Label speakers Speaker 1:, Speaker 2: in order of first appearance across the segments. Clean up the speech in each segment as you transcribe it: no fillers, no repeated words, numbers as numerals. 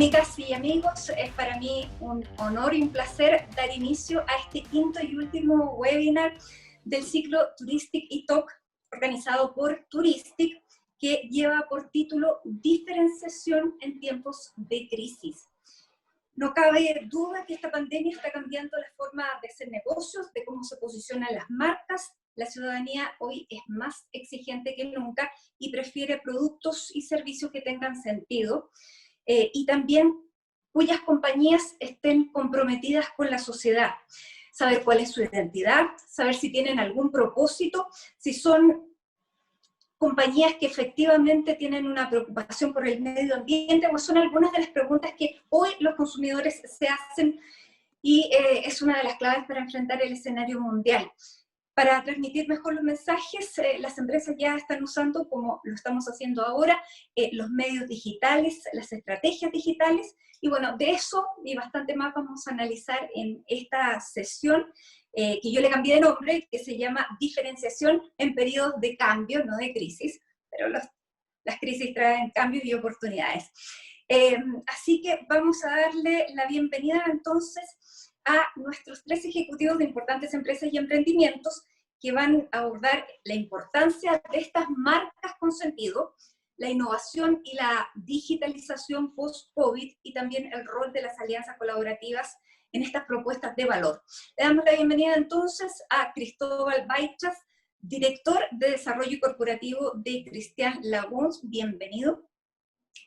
Speaker 1: Amigas y amigos, es para mí un honor y un placer dar inicio a este quinto y último webinar del ciclo Touristic y Talk organizado por Touristic, que lleva por título Diferenciación en tiempos de crisis. No cabe duda que esta pandemia está cambiando la forma de hacer negocios, de cómo se posicionan las marcas. La ciudadanía hoy es más exigente que nunca y prefiere productos y servicios que tengan sentido. Y también cuyas compañías estén comprometidas con la sociedad. Saber cuál es su identidad, saber si tienen algún propósito, si son compañías que efectivamente tienen una preocupación por el medio ambiente, pues son algunas de las preguntas que hoy los consumidores se hacen y es una de las claves para enfrentar el escenario mundial. Para transmitir mejor los mensajes, las empresas ya están usando, como lo estamos haciendo ahora, los medios digitales, las estrategias digitales, y bueno, de eso y bastante más vamos a analizar en esta sesión, que yo le cambié de nombre, que se llama Diferenciación en periodos de cambio, no de crisis, pero las crisis traen cambios y oportunidades. Así que vamos a darle la bienvenida entonces a nuestros 3 ejecutivos de importantes empresas y emprendimientos que van a abordar la importancia de estas marcas con sentido, la innovación y la digitalización post-COVID y también el rol de las alianzas colaborativas en estas propuestas de valor. Le damos la bienvenida entonces a Cristóbal Baitras, director de Desarrollo Corporativo de Christian Laguns. Bienvenido.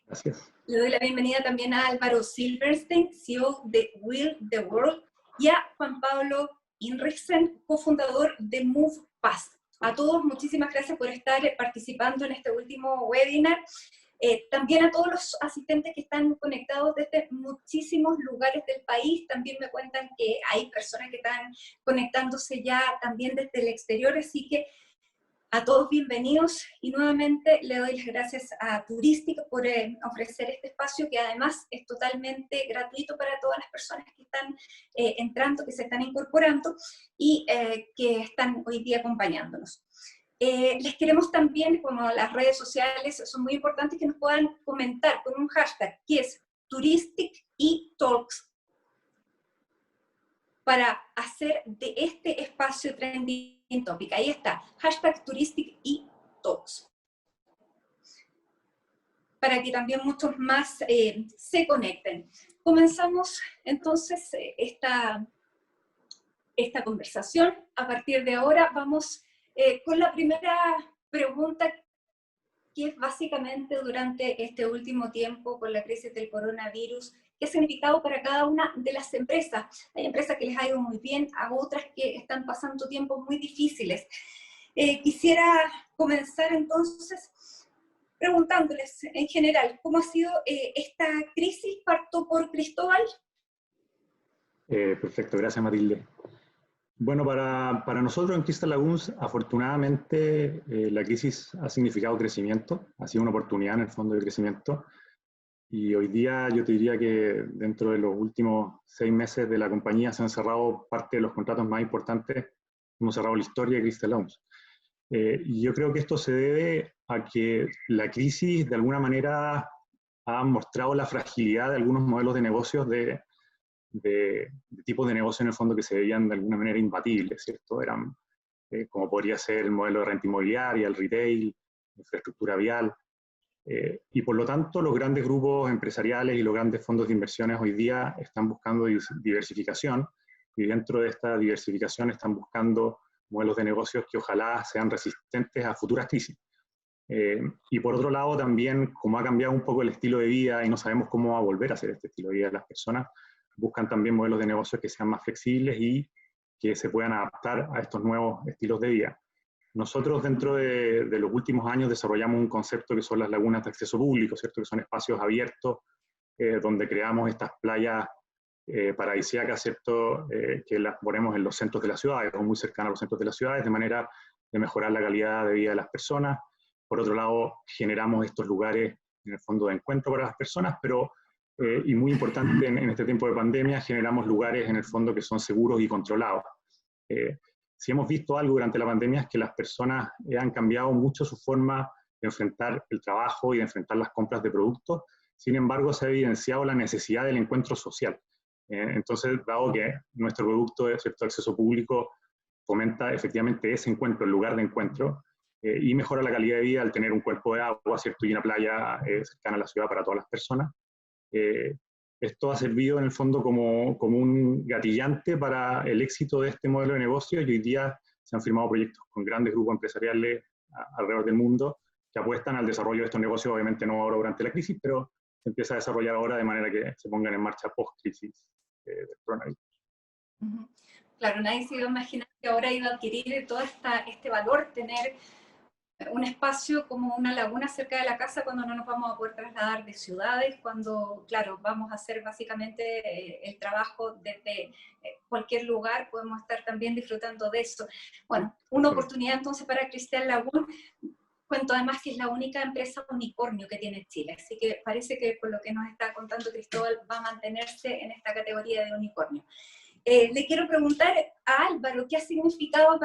Speaker 2: Gracias.
Speaker 1: Le doy la bienvenida también a Álvaro Silverstein, CEO de Will the World, y a Juan Pablo Inrichsen, cofundador de MovePass. A todos, muchísimas gracias por estar participando en este último webinar. También a todos los asistentes que están conectados desde muchísimos lugares del país. También me cuentan que hay personas que están conectándose ya también desde el exterior, así que a todos bienvenidos y nuevamente le doy las gracias a Touristic por ofrecer este espacio que además es totalmente gratuito para todas las personas que están entrando, que se están incorporando y que están hoy día acompañándonos. Les queremos también, como las redes sociales son muy importantes, que nos puedan comentar con un hashtag que es Touristic y Talks para hacer de este espacio trending topic. Ahí está, hashtag Touristic y Talks. Para que también muchos más se conecten. Comenzamos entonces esta conversación. A partir de ahora vamos con la primera pregunta, que es básicamente durante este último tiempo con la crisis del coronavirus, ¿qué ha significado para cada una de las empresas? Hay empresas que les ha ido muy bien, a otras que están pasando tiempos muy difíciles. Quisiera comenzar entonces preguntándoles en general, ¿cómo ha sido esta crisis? Parto por Cristóbal.
Speaker 2: Perfecto, gracias Matilde. Bueno, para nosotros en Christian Laguns, afortunadamente la crisis ha significado crecimiento, ha sido una oportunidad en el fondo de crecimiento. Y hoy día yo te diría que dentro de los últimos 6 meses de la compañía se han cerrado parte de los contratos más importantes, hemos cerrado la historia de Christian Laguns. Y yo creo que esto se debe a que la crisis de alguna manera ha mostrado la fragilidad de algunos modelos de negocios de tipos de negocio en el fondo que se veían de alguna manera imbatibles, ¿cierto? Eran como podría ser el modelo de renta inmobiliaria, el retail, infraestructura vial, y por lo tanto los grandes grupos empresariales y los grandes fondos de inversiones hoy día están buscando diversificación, y dentro de esta diversificación están buscando modelos de negocios que ojalá sean resistentes a futuras crisis. Y por otro lado también, como ha cambiado un poco el estilo de vida y no sabemos cómo va a volver a ser este estilo de vida de las personas, buscan también modelos de negocios que sean más flexibles y que se puedan adaptar a estos nuevos estilos de vida. Nosotros dentro de los últimos años desarrollamos un concepto que son las lagunas de acceso público, ¿cierto? Que son espacios abiertos donde creamos estas playas paradisíacas, ¿cierto? Que las ponemos en los centros de las ciudades o muy cercanas a los centros de las ciudades de manera de mejorar la calidad de vida de las personas. Por otro lado, generamos estos lugares en el fondo de encuentro para las personas, pero y muy importante en este tiempo de pandemia, generamos lugares en el fondo que son seguros y controlados. Si hemos visto algo durante la pandemia es que las personas han cambiado mucho su forma de enfrentar el trabajo y de enfrentar las compras de productos, Sin embargo, se ha evidenciado la necesidad del encuentro social. Entonces, dado que nuestro producto de cierto acceso público fomenta efectivamente ese encuentro, el lugar de encuentro, y mejora la calidad de vida al tener un cuerpo de agua, ¿cierto? Y una playa cercana a la ciudad para todas las personas. Esto ha servido en el fondo como un gatillante para el éxito de este modelo de negocio, y hoy día se han firmado proyectos con grandes grupos empresariales alrededor del mundo que apuestan al desarrollo de estos negocios, obviamente no ahora durante la crisis, pero se empieza a desarrollar ahora de manera que se pongan en marcha post-crisis del coronavirus.
Speaker 1: Claro, nadie se iba a imaginar que ahora iba a adquirir todo este valor, tener un espacio como una laguna cerca de la casa cuando no nos vamos a poder trasladar de ciudades, cuando, claro, vamos a hacer básicamente el trabajo desde cualquier lugar, podemos estar también disfrutando de eso. Bueno, una oportunidad entonces para Cristal Lagun. Cuento además que es la única empresa unicornio que tiene Chile, así que parece que por lo que nos está contando Cristóbal va a mantenerse en esta categoría de unicornio. Le quiero preguntar a Álvaro, ¿qué ha significado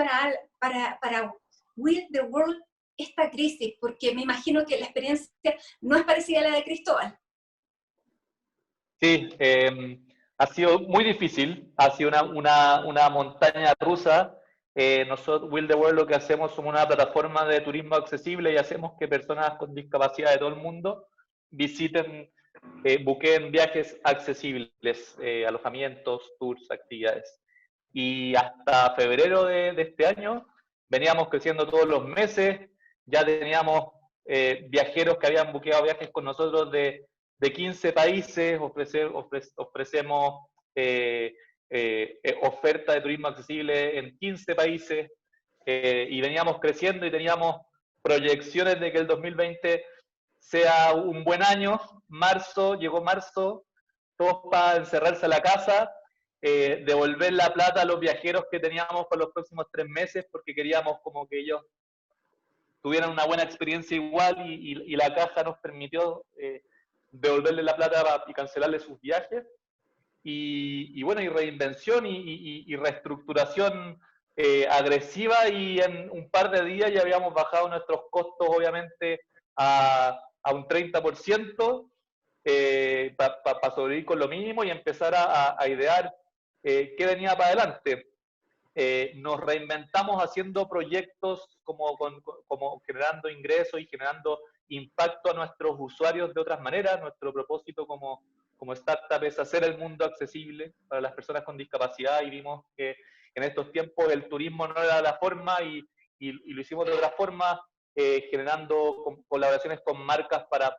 Speaker 1: para Will the World esta crisis? Porque me imagino que la experiencia no es parecida a la de Cristóbal.
Speaker 3: Sí, ha sido muy difícil, ha sido una montaña rusa. Nosotros, Will the World, lo que hacemos somos una plataforma de turismo accesible y hacemos que personas con discapacidad de todo el mundo visiten, buqueen viajes accesibles, alojamientos, tours, actividades. Y hasta febrero de este año veníamos creciendo todos los meses, ya teníamos viajeros que habían buqueado viajes con nosotros de 15 países, ofrecemos oferta de turismo accesible en 15 países, y veníamos creciendo y teníamos proyecciones de que el 2020 sea un buen año. Llegó marzo, todos para encerrarse a la casa, devolver la plata a los viajeros que teníamos para los próximos 3 meses, porque queríamos como que ellos tuvieran una buena experiencia igual, y la caja nos permitió devolverle la plata y cancelarle sus viajes. Y bueno, y reinvención y reestructuración agresiva, y en un par de días ya habíamos bajado nuestros costos, obviamente, a un 30%, para sobrevivir con lo mínimo y empezar a idear qué venía para adelante. Nos reinventamos haciendo proyectos como generando ingresos y generando impacto a nuestros usuarios de otras maneras. Nuestro propósito como startup es hacer el mundo accesible para las personas con discapacidad, y vimos que en estos tiempos el turismo no era la forma, y lo hicimos de otra forma, generando colaboraciones con marcas para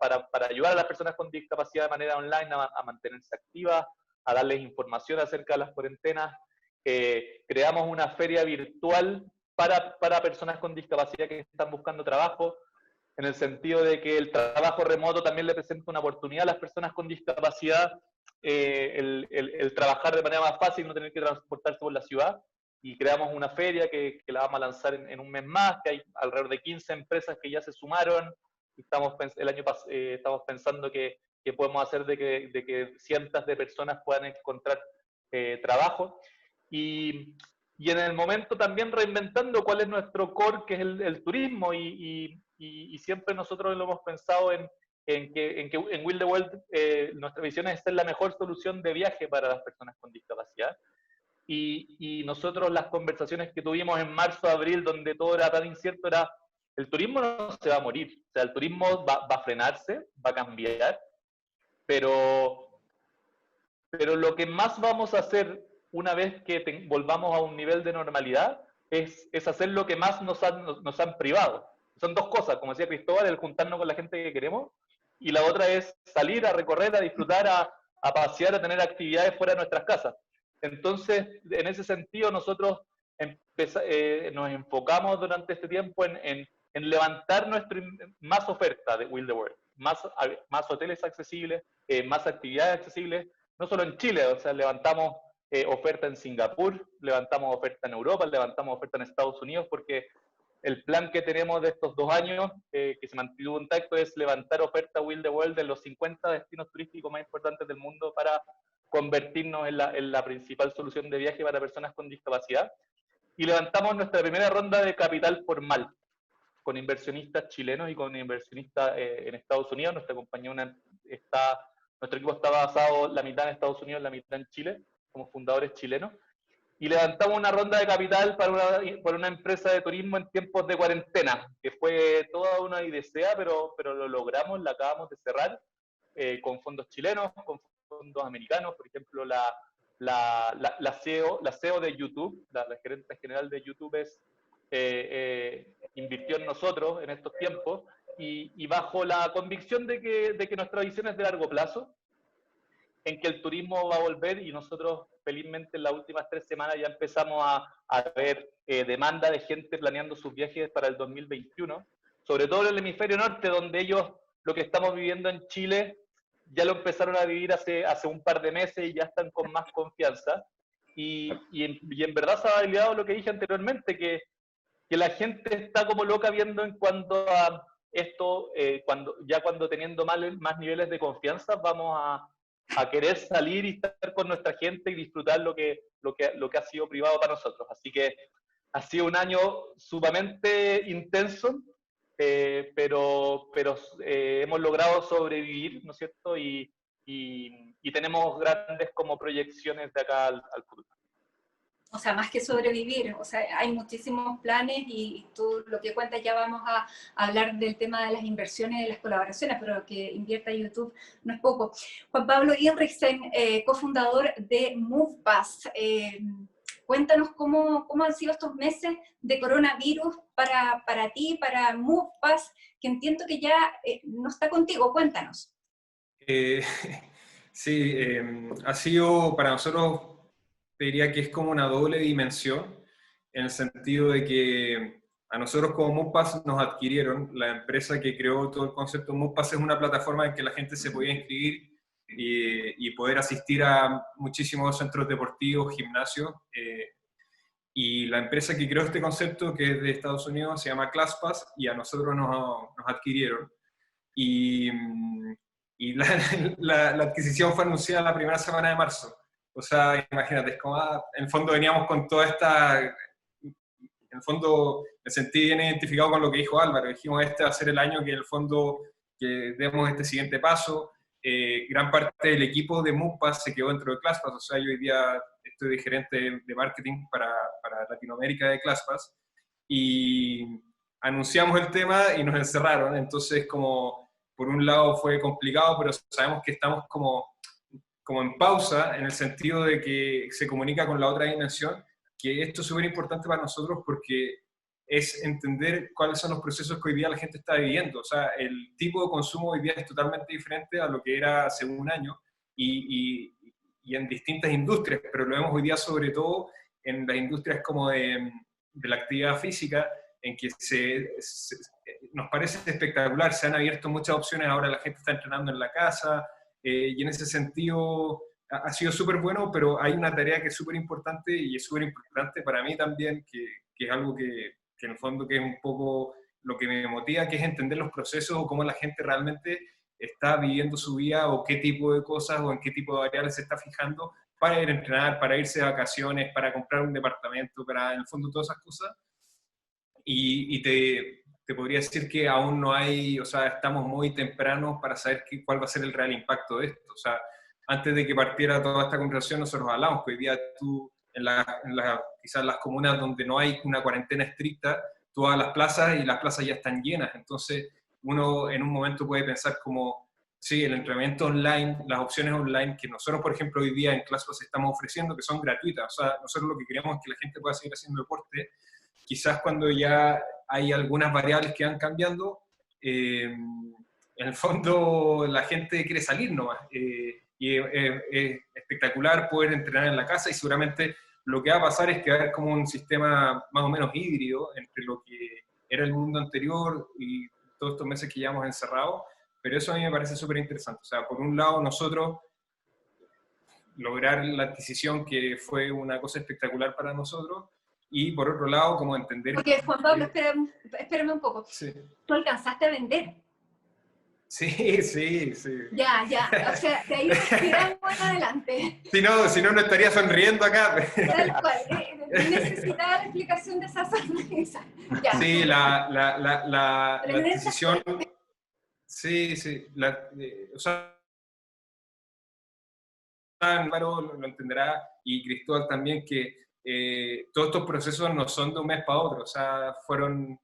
Speaker 3: ayudar a las personas con discapacidad de manera online a mantenerse activas, a darles información acerca de las cuarentenas. Creamos una feria virtual para personas con discapacidad que están buscando trabajo, en el sentido de que el trabajo remoto también le presenta una oportunidad a las personas con discapacidad, el trabajar de manera más fácil, no tener que transportarse por la ciudad. Y creamos una feria que la vamos a lanzar en un mes más, que hay alrededor de 15 empresas que ya se sumaron. Estamos pensando que podemos hacer de que cientos de personas puedan encontrar trabajo. Y en el momento también reinventando cuál es nuestro core, que es el turismo, y siempre nosotros lo hemos pensado en Will the World, nuestra visión es ser la mejor solución de viaje para las personas con discapacidad. Y nosotros, las conversaciones que tuvimos en marzo, abril, donde todo era tan incierto, era: el turismo no se va a morir, o sea, el turismo va a frenarse, va a cambiar, pero lo que más vamos a hacer una vez que volvamos a un nivel de normalidad es hacer lo que más nos han privado. Son dos cosas, como decía Cristóbal: el juntarnos con la gente que queremos, y la otra es salir a recorrer, a disfrutar, a pasear, a tener actividades fuera de nuestras casas. Entonces, en ese sentido, nosotros nos enfocamos durante este tiempo en levantar más oferta de Will the World, más hoteles accesibles, más actividades accesibles, no solo en Chile. O sea, levantamos oferta en Singapur, levantamos oferta en Europa, levantamos oferta en Estados Unidos, porque el plan que tenemos de estos 2 años, que se mantuvo intacto, es levantar oferta Will the World de los 50 destinos turísticos más importantes del mundo para convertirnos en la principal solución de viaje para personas con discapacidad. Y levantamos nuestra primera ronda de capital formal. con inversionistas chilenos y con inversionistas en Estados Unidos. Nuestra compañía nuestro equipo está basado la mitad en Estados Unidos, la mitad en Chile, somos fundadores chilenos, y levantamos una ronda de capital para una empresa de turismo en tiempos de cuarentena, que fue toda una odisea, pero lo logramos, la acabamos de cerrar, con fondos chilenos, con fondos americanos. Por ejemplo, la CEO de YouTube, la gerente general de YouTube invirtió en nosotros en estos tiempos, y bajo la convicción de que nuestra visión es de largo plazo, en que el turismo va a volver, y nosotros felizmente en las últimas 3 semanas ya empezamos a ver demanda de gente planeando sus viajes para el 2021, sobre todo en el hemisferio norte, donde ellos, lo que estamos viviendo en Chile, ya lo empezaron a vivir hace un par de meses y ya están con más confianza. Y en verdad se ha validado lo que dije anteriormente, que la gente está como loca viendo en cuanto a esto, cuando teniendo más niveles de confianza, vamos a querer salir y estar con nuestra gente y disfrutar lo que ha sido privado para nosotros. Así que ha sido un año sumamente intenso, pero hemos logrado sobrevivir, ¿no es cierto? Y tenemos grandes como proyecciones de acá al futuro.
Speaker 1: O sea, más que sobrevivir, o sea, hay muchísimos planes, y tú lo que cuentas, ya vamos a hablar del tema de las inversiones y de las colaboraciones, pero lo que invierta YouTube no es poco. Juan Pablo Inrichsen, cofundador de MovePass, cuéntanos cómo han sido estos meses de coronavirus para ti, para MovePass, que entiendo que ya no está contigo. Cuéntanos.
Speaker 4: Sí, ha sido para nosotros, te diría que es como una doble dimensión, en el sentido de que a nosotros como MovePass nos adquirieron. La empresa que creó todo el concepto MovePass es una plataforma en que la gente se podía inscribir y poder asistir a muchísimos centros deportivos, gimnasios, y la empresa que creó este concepto, que es de Estados Unidos, se llama ClassPass, y a nosotros nos adquirieron. Y la adquisición fue anunciada la primera semana de marzo. O sea, imagínate, es como, en el fondo veníamos con toda esta... En el fondo me sentí bien identificado con lo que dijo Álvaro. Dijimos, este va a ser el año que en el fondo que demos este siguiente paso. Gran parte del equipo de MovePass se quedó dentro de ClassPass. O sea, yo hoy día estoy de gerente de marketing para Latinoamérica de ClassPass. Y anunciamos el tema y nos encerraron. Entonces, como por un lado fue complicado, pero sabemos que estamos como en pausa, en el sentido de que se comunica con la otra dimensión, que esto es súper importante para nosotros porque es entender cuáles son los procesos que hoy día la gente está viviendo. O sea, el tipo de consumo hoy día es totalmente diferente a lo que era hace un año, y en distintas industrias, pero lo vemos hoy día sobre todo en las industrias como de la actividad física, en que nos parece espectacular. Se han abierto muchas opciones, ahora la gente está entrenando en la casa, y en ese sentido ha sido súper bueno, pero hay una tarea que es súper importante, y es súper importante para mí también, que es algo que en el fondo que es un poco lo que me motiva, que es entender los procesos o cómo la gente realmente está viviendo su vida, o qué tipo de cosas o en qué tipo de variables se está fijando para ir a entrenar, para irse de vacaciones, para comprar un departamento, para en el fondo todas esas cosas. Y te podría decir que aún no hay, o sea, estamos muy tempranos para saber cuál va a ser el real impacto de esto. O sea, antes de que partiera toda esta conversación, nosotros hablamos que hoy día tú, quizás las comunas donde no hay una cuarentena estricta, tú vas a las plazas y las plazas ya están llenas. Entonces, uno en un momento puede pensar como, sí, el entrenamiento online, las opciones online que nosotros, por ejemplo, hoy día en ClassPass estamos ofreciendo, que son gratuitas. O sea, nosotros lo que queremos es que la gente pueda seguir haciendo deporte. Quizás cuando ya hay algunas variables que van cambiando, en el fondo la gente quiere salir nomás. Y es espectacular poder entrenar en la casa, y seguramente lo que va a pasar es que va a haber como un sistema más o menos híbrido entre lo que era el mundo anterior y todos estos meses que llevamos encerrados, pero eso a mí me parece súper interesante. O sea, por un lado nosotros lograr la adquisición, que fue una cosa espectacular para nosotros, y por otro lado, como entender...
Speaker 1: Porque Juan Pablo, espérame un poco.
Speaker 4: Sí.
Speaker 1: ¿Tú alcanzaste a vender?
Speaker 4: Sí, sí, sí.
Speaker 1: Ya, o sea, de ahí tiramos en adelante.
Speaker 4: Si no, no estaría sonriendo acá.
Speaker 1: Tal cual, necesitaba la explicación de esa sonrisa. Ya.
Speaker 4: Sí, la
Speaker 1: Tremenda
Speaker 4: adquisición,
Speaker 1: suerte.
Speaker 4: sí, sí, o sea, Álvaro lo entenderá y Cristóbal también, que todos estos procesos no son de un mes para otro, o sea, fueron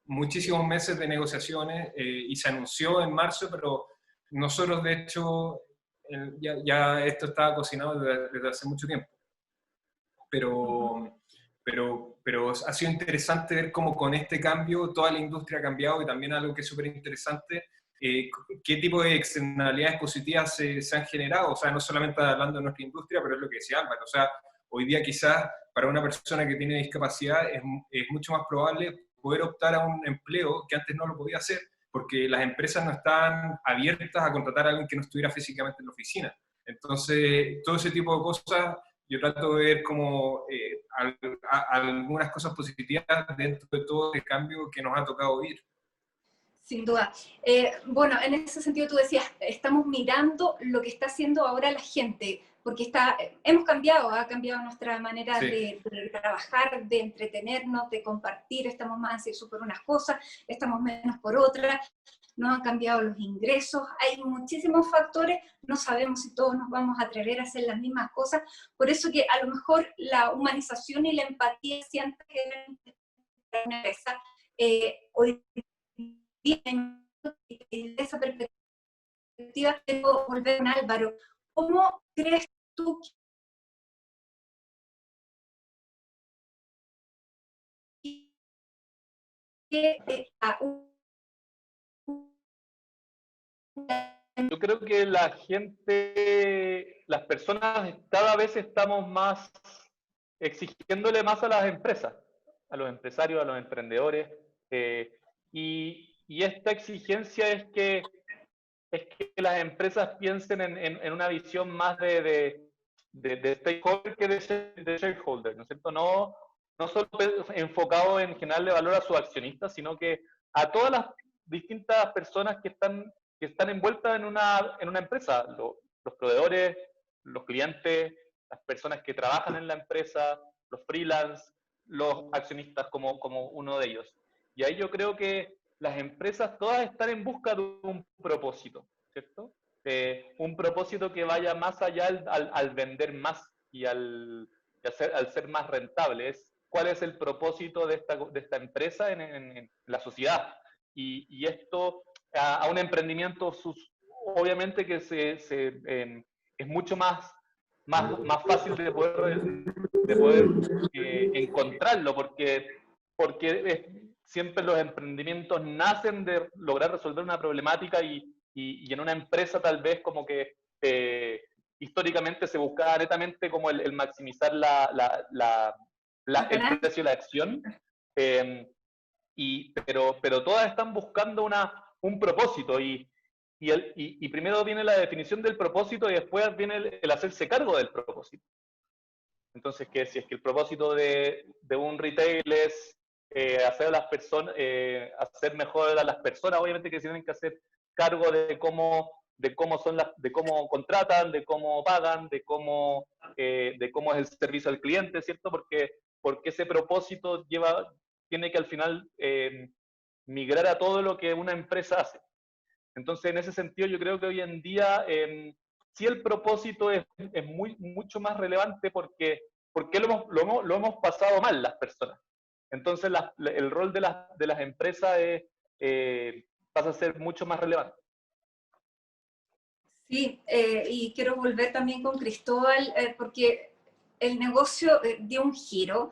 Speaker 4: muchísimos meses de negociaciones y se anunció en marzo, pero nosotros de hecho ya esto estaba cocinado desde hace mucho tiempo. Pero ha sido interesante ver cómo con este cambio toda la industria ha cambiado y también algo que es súper interesante, qué tipo de externalidades positivas se han generado, o sea, no solamente hablando de nuestra industria, pero es lo que decía Álvaro, o sea, hoy día quizás para una persona que tiene discapacidad es mucho más probable poder optar a un empleo que antes no lo podía hacer, porque las empresas no están abiertas a contratar a alguien que no estuviera físicamente en la oficina. Entonces, todo ese tipo de cosas yo trato de ver como algunas cosas positivas dentro de todo el cambio que nos ha tocado vivir.
Speaker 1: Sin duda. Bueno, en ese sentido tú decías, estamos mirando lo que está haciendo ahora la gente, porque hemos cambiado, ha cambiado nuestra manera
Speaker 4: Sí.
Speaker 1: de trabajar, de entretenernos, de compartir, estamos más ansiosos por unas cosas, estamos menos por otras, nos han cambiado los ingresos, hay muchísimos factores, no sabemos si todos nos vamos a atrever a hacer las mismas cosas, por eso que a lo mejor la humanización y la empatía siempre eran una empresa, hoy bien, de esa perspectiva, tengo que volver a Álvaro. ¿Cómo crees tú que
Speaker 3: Yo creo que la gente, las personas, cada vez estamos más exigiéndole más a las empresas, a los empresarios, a los emprendedores, y esta exigencia es que las empresas piensen en una visión más de stakeholder que de shareholder, ¿no es cierto? No solo enfocado en generarle valor a sus accionistas, sino que a todas las distintas personas que están envueltas en una empresa, los proveedores, los clientes, las personas que trabajan en la empresa, los freelance, los accionistas como uno de ellos. Y ahí yo creo que las empresas todas están en busca de un propósito, ¿cierto? Un propósito que vaya más allá al vender más y al ser más rentable. ¿Cuál es el propósito de esta empresa en la sociedad? Y esto a un emprendimiento, obviamente que es mucho más fácil de poder encontrarlo, porque siempre los emprendimientos nacen de lograr resolver una problemática y en una empresa tal vez como que históricamente se buscaba netamente como el maximizar el precio de la acción, pero todas están buscando un propósito y primero viene la definición del propósito y después viene el hacerse cargo del propósito. Entonces, que si es que el propósito de un retail es hacer a las personas, hacer mejor a las personas, obviamente que se tienen que hacer cargo de cómo contratan, de cómo pagan, de cómo es el servicio al cliente, ¿cierto? Porque ese propósito tiene que al final migrar a todo lo que una empresa hace. Entonces, en ese sentido, yo creo que hoy en día sí el propósito es mucho más relevante porque lo hemos pasado mal las personas. Entonces, el rol de las empresas pasa a ser mucho más relevante.
Speaker 1: Sí, y quiero volver también con Cristóbal, porque el negocio dio un giro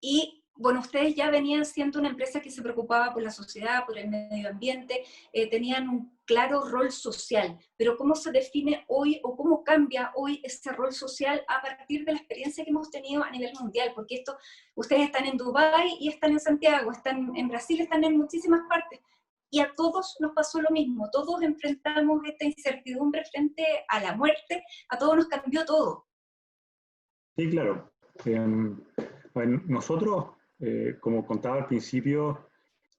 Speaker 1: y bueno, ustedes ya venían siendo una empresa que se preocupaba por la sociedad, por el medio ambiente, tenían un claro rol social, pero ¿cómo se define hoy o cómo cambia hoy ese rol social a partir de la experiencia que hemos tenido a nivel mundial? Porque ustedes están en Dubái y están en Santiago, están en Brasil, están en muchísimas partes, y a todos nos pasó lo mismo, todos enfrentamos esta incertidumbre frente a la muerte, a todos nos cambió todo.
Speaker 2: Sí, claro. Bueno, nosotros, como contaba al principio,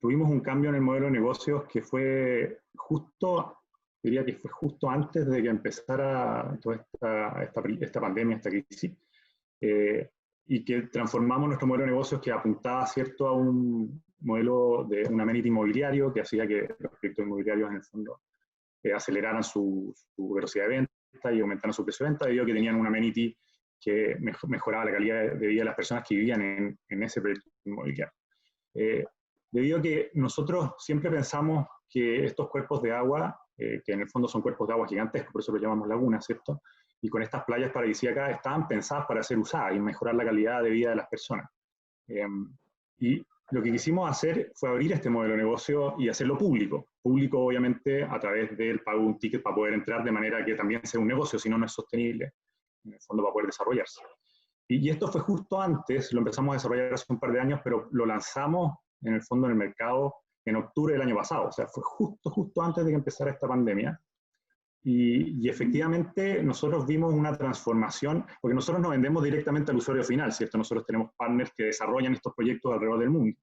Speaker 2: tuvimos un cambio en el modelo de negocios que fue justo, diría que fue justo antes de que empezara toda esta pandemia, esta crisis, y que transformamos nuestro modelo de negocios que apuntaba, ¿cierto?, a un modelo de un amenity inmobiliario que hacía que los proyectos inmobiliarios en el fondo aceleraran su velocidad de venta y aumentaran su precio de venta, debido a que tenían un amenity que mejoraba la calidad de vida de las personas que vivían en ese proyecto inmobiliario. Debido a que nosotros siempre pensamos que estos cuerpos de agua, que en el fondo son cuerpos de agua gigantescos, por eso los llamamos lagunas, ¿cierto?, y con estas playas paradisíacas estaban pensadas para ser usadas y mejorar la calidad de vida de las personas. Y lo que quisimos hacer fue abrir este modelo de negocio y hacerlo público. Público, obviamente, a través del pago de un ticket para poder entrar, de manera que también sea un negocio, si no, no es sostenible, en el fondo, para poder desarrollarse. Y esto fue justo antes, lo empezamos a desarrollar hace un par de años, pero lo lanzamos, en el fondo, en el mercado en octubre del año pasado. O sea, fue justo antes de que empezara esta pandemia. Y efectivamente nosotros vimos una transformación, porque nosotros no vendemos directamente al usuario final, ¿cierto? Nosotros tenemos partners que desarrollan estos proyectos alrededor del mundo.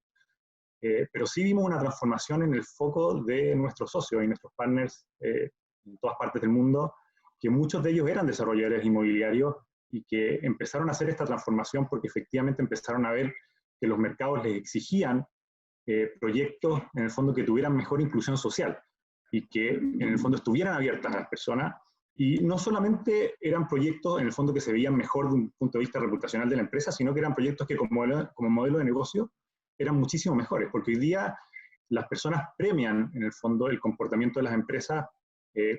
Speaker 2: Pero sí vimos una transformación en el foco de nuestros socios y nuestros partners en todas partes del mundo, que muchos de ellos eran desarrolladores inmobiliarios y que empezaron a hacer esta transformación porque efectivamente empezaron a ver que los mercados les exigían proyectos, en el fondo, que tuvieran mejor inclusión social y que en el fondo estuvieran abiertas a las personas, y no solamente eran proyectos en el fondo que se veían mejor de un punto de vista reputacional de la empresa, sino que eran proyectos que como modelo de negocio eran muchísimo mejores, porque hoy día las personas premian en el fondo el comportamiento de las empresas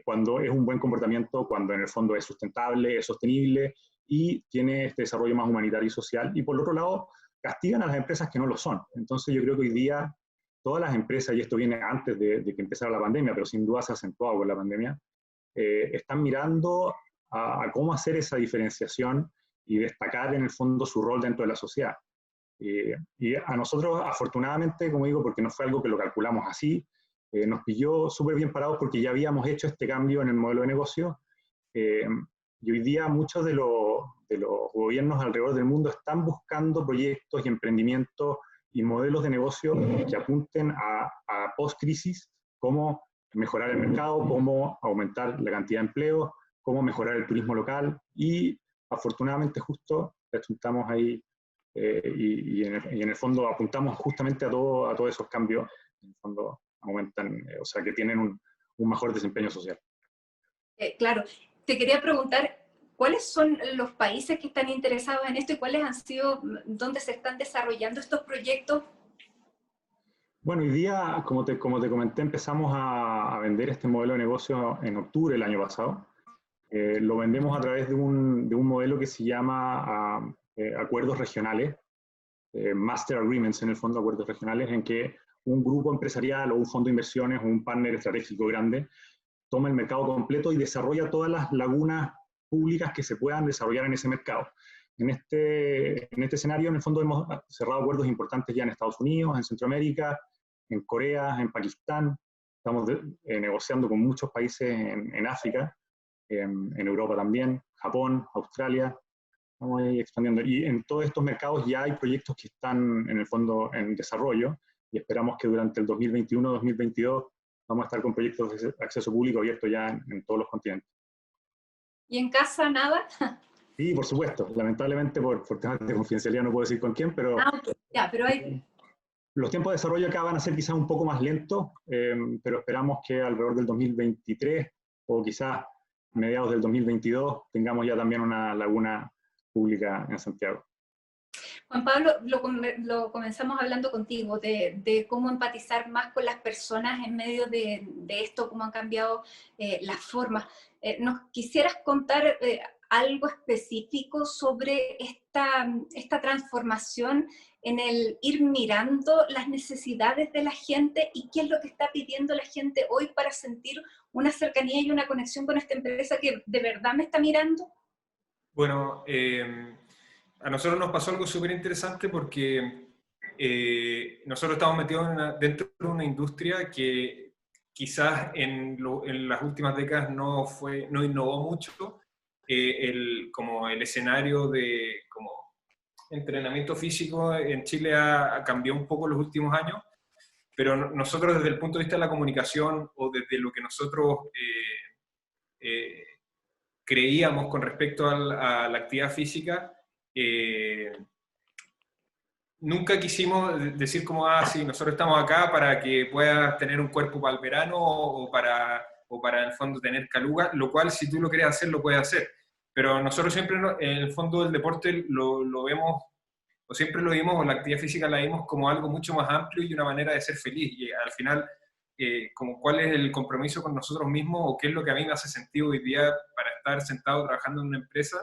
Speaker 2: cuando es un buen comportamiento, cuando en el fondo es sustentable, es sostenible y tiene este desarrollo más humanitario y social, y por el otro lado castigan a las empresas que no lo son. Entonces yo creo que hoy día todas las empresas, y esto viene antes de que empezara la pandemia, pero sin duda se ha acentuado con la pandemia, están mirando a cómo hacer esa diferenciación y destacar en el fondo su rol dentro de la sociedad. Y a nosotros, afortunadamente, como digo, porque no fue algo que lo calculamos así, nos pilló súper bien parados porque ya habíamos hecho este cambio en el modelo de negocio, y hoy día muchos de los gobiernos alrededor del mundo están buscando proyectos y emprendimientos y modelos de negocio que apunten a post-crisis, cómo mejorar el mercado, cómo aumentar la cantidad de empleo, cómo mejorar el turismo local, y afortunadamente justo estamos ahí y en el fondo apuntamos justamente a todos esos cambios, en el fondo aumentan, o sea, que tienen un mejor desempeño social.
Speaker 1: Claro, te quería preguntar, ¿cuáles son los países que están interesados en esto y cuáles han sido, dónde se están desarrollando estos proyectos?
Speaker 2: Bueno, hoy día, como te comenté, empezamos a vender este modelo de negocio en octubre del año pasado. Lo vendemos a través de un modelo que se llama acuerdos regionales, Master Agreements, en el fondo, acuerdos regionales, en que un grupo empresarial o un fondo de inversiones o un partner estratégico grande toma el mercado completo y desarrolla todas las lagunas públicas que se puedan desarrollar en ese mercado. En este escenario, en el fondo, hemos cerrado acuerdos importantes ya en Estados Unidos, en Centroamérica, en Corea, en Pakistán. Estamos negociando con muchos países en África, en Europa también, Japón, Australia. Estamos ahí expandiendo. Y en todos estos mercados ya hay proyectos que están, en el fondo, en desarrollo, y esperamos que durante el 2021-2022 vamos a estar con proyectos de acceso público abiertos ya en todos los continentes.
Speaker 1: ¿Y en casa nada?
Speaker 2: Sí, por supuesto. Lamentablemente, por temas de confidencialidad no puedo decir con quién, pero,
Speaker 1: Okay. Ya, pero hay...
Speaker 2: los tiempos de desarrollo acá van a ser quizás un poco más lentos, pero esperamos que alrededor del 2023 o quizás mediados del 2022 tengamos ya también una laguna pública en Santiago.
Speaker 1: Juan Pablo, lo comenzamos hablando contigo, de cómo empatizar más con las personas en medio de esto, cómo han cambiado las formas. ¿Nos quisieras contar algo específico sobre esta transformación en el ir mirando las necesidades de la gente y qué es lo que está pidiendo la gente hoy para sentir una cercanía y una conexión con esta empresa que de verdad me está mirando?
Speaker 4: Bueno, a nosotros nos pasó algo súper interesante porque nosotros estamos metidos dentro de una industria que quizás en las últimas décadas no innovó mucho, como el escenario de como entrenamiento físico en Chile ha cambiado un poco en los últimos años, pero nosotros desde el punto de vista de la comunicación o desde lo que nosotros creíamos con respecto a la actividad física, nunca quisimos decir como, sí, nosotros estamos acá para que puedas tener un cuerpo para el verano o para en el fondo tener caluga, lo cual si tú lo quieres hacer, lo puedes hacer. Pero nosotros siempre en el fondo del deporte lo vemos, o siempre lo vimos, o la actividad física la vimos como algo mucho más amplio y una manera de ser feliz. Y al final, como cuál es el compromiso con nosotros mismos o qué es lo que a mí me hace sentido hoy día para estar sentado trabajando en una empresa,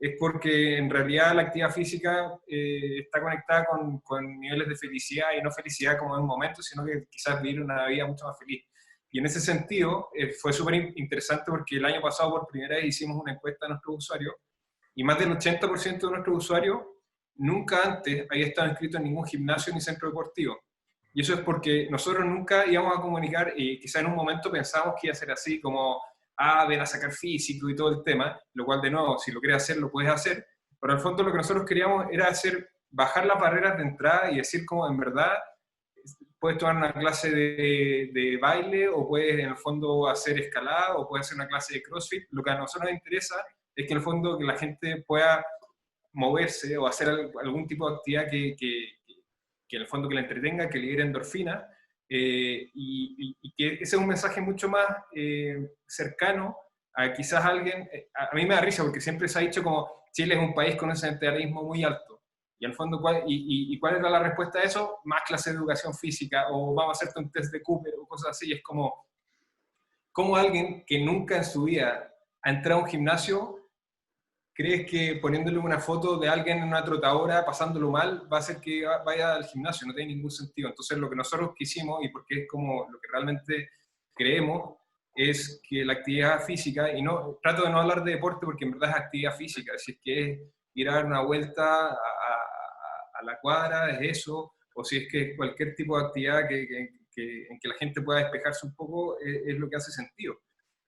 Speaker 4: es porque en realidad la actividad física está conectada con niveles de felicidad y no felicidad como en un momento, sino que quizás vivir una vida mucho más feliz. Y en ese sentido fue súper interesante porque el año pasado por primera vez hicimos una encuesta a nuestros usuarios y más del 80% de nuestros usuarios nunca antes había estado inscrito en ningún gimnasio ni centro deportivo. Y eso es porque nosotros nunca íbamos a comunicar y quizá en un momento pensábamos que iba a ser así como, ven a sacar físico y todo el tema, lo cual de nuevo, si lo quieres hacer, lo puedes hacer, pero al fondo lo que nosotros queríamos era bajar las barreras de entrada y decir como en verdad puedes tomar una clase de baile o puedes en el fondo hacer escalada o puedes hacer una clase de CrossFit. Lo que a nosotros nos interesa es que en el fondo que la gente pueda moverse o hacer algún tipo de actividad que en el fondo que la entretenga, que libere endorfina, y que ese es un mensaje mucho más cercano a quizás alguien. A mí me da risa porque siempre se ha dicho como Chile es un país con un sedentarismo muy alto. Y al fondo, ¿cuál era la respuesta a eso? Más clases de educación física, o vamos a hacerte un test de Cooper, o cosas así. Es como alguien que nunca en su vida ha entrado a un gimnasio, ¿crees que poniéndole una foto de alguien en una trotadora, pasándolo mal, va a hacer que vaya al gimnasio? No tiene ningún sentido. Entonces, lo que nosotros quisimos, y porque es como lo que realmente creemos, es que la actividad física, y no trato de no hablar de deporte porque en verdad es actividad física, es decir, que es ir a dar una vuelta a la cuadra, es eso, o si es que es cualquier tipo de actividad en que la gente pueda despejarse un poco, es lo que hace sentido.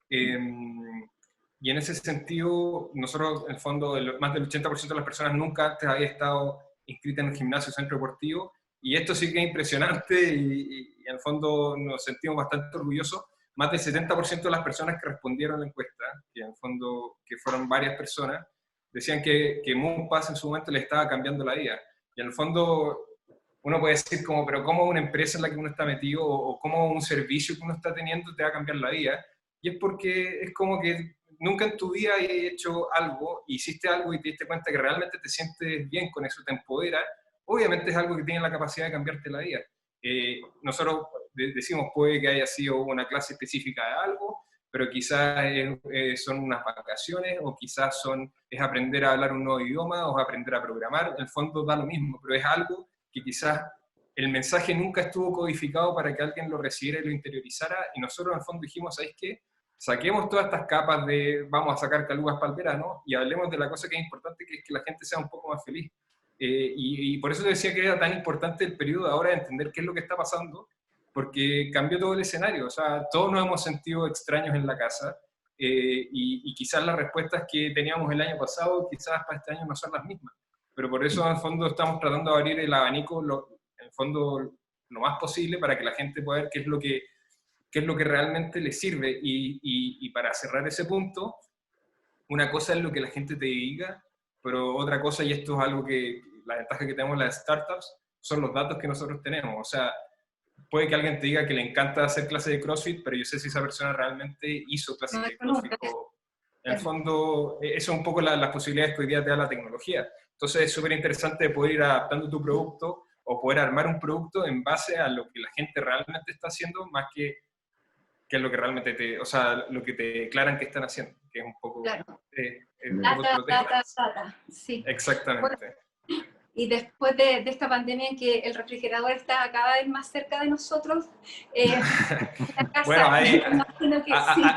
Speaker 4: Y en ese sentido, nosotros, en el fondo, más del 80% de las personas nunca antes había estado inscritas en un gimnasio o centro deportivo, y esto sí que es impresionante, y en el fondo nos sentimos bastante orgullosos. Más del 70% de las personas que respondieron a la encuesta, que en el fondo que fueron varias personas, decían que MoonPass en su momento le estaba cambiando la vida. Y en el fondo uno puede decir como, pero ¿cómo una empresa en la que uno está metido o cómo un servicio que uno está teniendo te va a cambiar la vida? Y es porque es como que nunca en tu vida has hecho algo, hiciste algo y te diste cuenta que realmente te sientes bien con eso, te empodera. Obviamente es algo que tiene la capacidad de cambiarte la vida. Nosotros decimos, puede que haya sido una clase específica de algo, pero quizás son unas vacaciones, o quizás es aprender a hablar un nuevo idioma, o aprender a programar. En el fondo da lo mismo, pero es algo que quizás el mensaje nunca estuvo codificado para que alguien lo recibiera y lo interiorizara, y nosotros en el fondo dijimos, ¿sabes qué? Saquemos todas estas capas de vamos a sacar calugas para el verano y hablemos de la cosa que es importante, que es que la gente sea un poco más feliz. Y por eso te decía que era tan importante el periodo de ahora de entender qué es lo que está pasando, porque cambió todo el escenario. O sea, todos nos hemos sentido extraños en la casa, y quizás las respuestas que teníamos el año pasado, quizás para este año no son las mismas. Pero por eso, en el fondo, estamos tratando de abrir el abanico, en el fondo, lo más posible para que la gente pueda ver qué es lo que realmente le sirve. Y para cerrar ese punto, una cosa es lo que la gente te diga, pero otra cosa, y esto es algo que la ventaja que tenemos las startups, son los datos que nosotros tenemos. O sea, puede que alguien te diga que le encanta hacer clases de CrossFit, pero yo sé si esa persona realmente hizo clases de CrossFit. En el fondo, eso es un poco las posibilidades que hoy día te da la tecnología. Entonces es súper interesante poder ir adaptando tu producto o poder armar un producto en base a lo que la gente realmente está haciendo, más que es lo que realmente lo que te declaran que están haciendo, que es un poco...
Speaker 1: Claro.
Speaker 4: Data.
Speaker 1: Sí.
Speaker 4: Exactamente.
Speaker 1: Bueno, y después de esta pandemia en que el refrigerador está cada vez más cerca de nosotros,
Speaker 4: bueno,
Speaker 1: sí.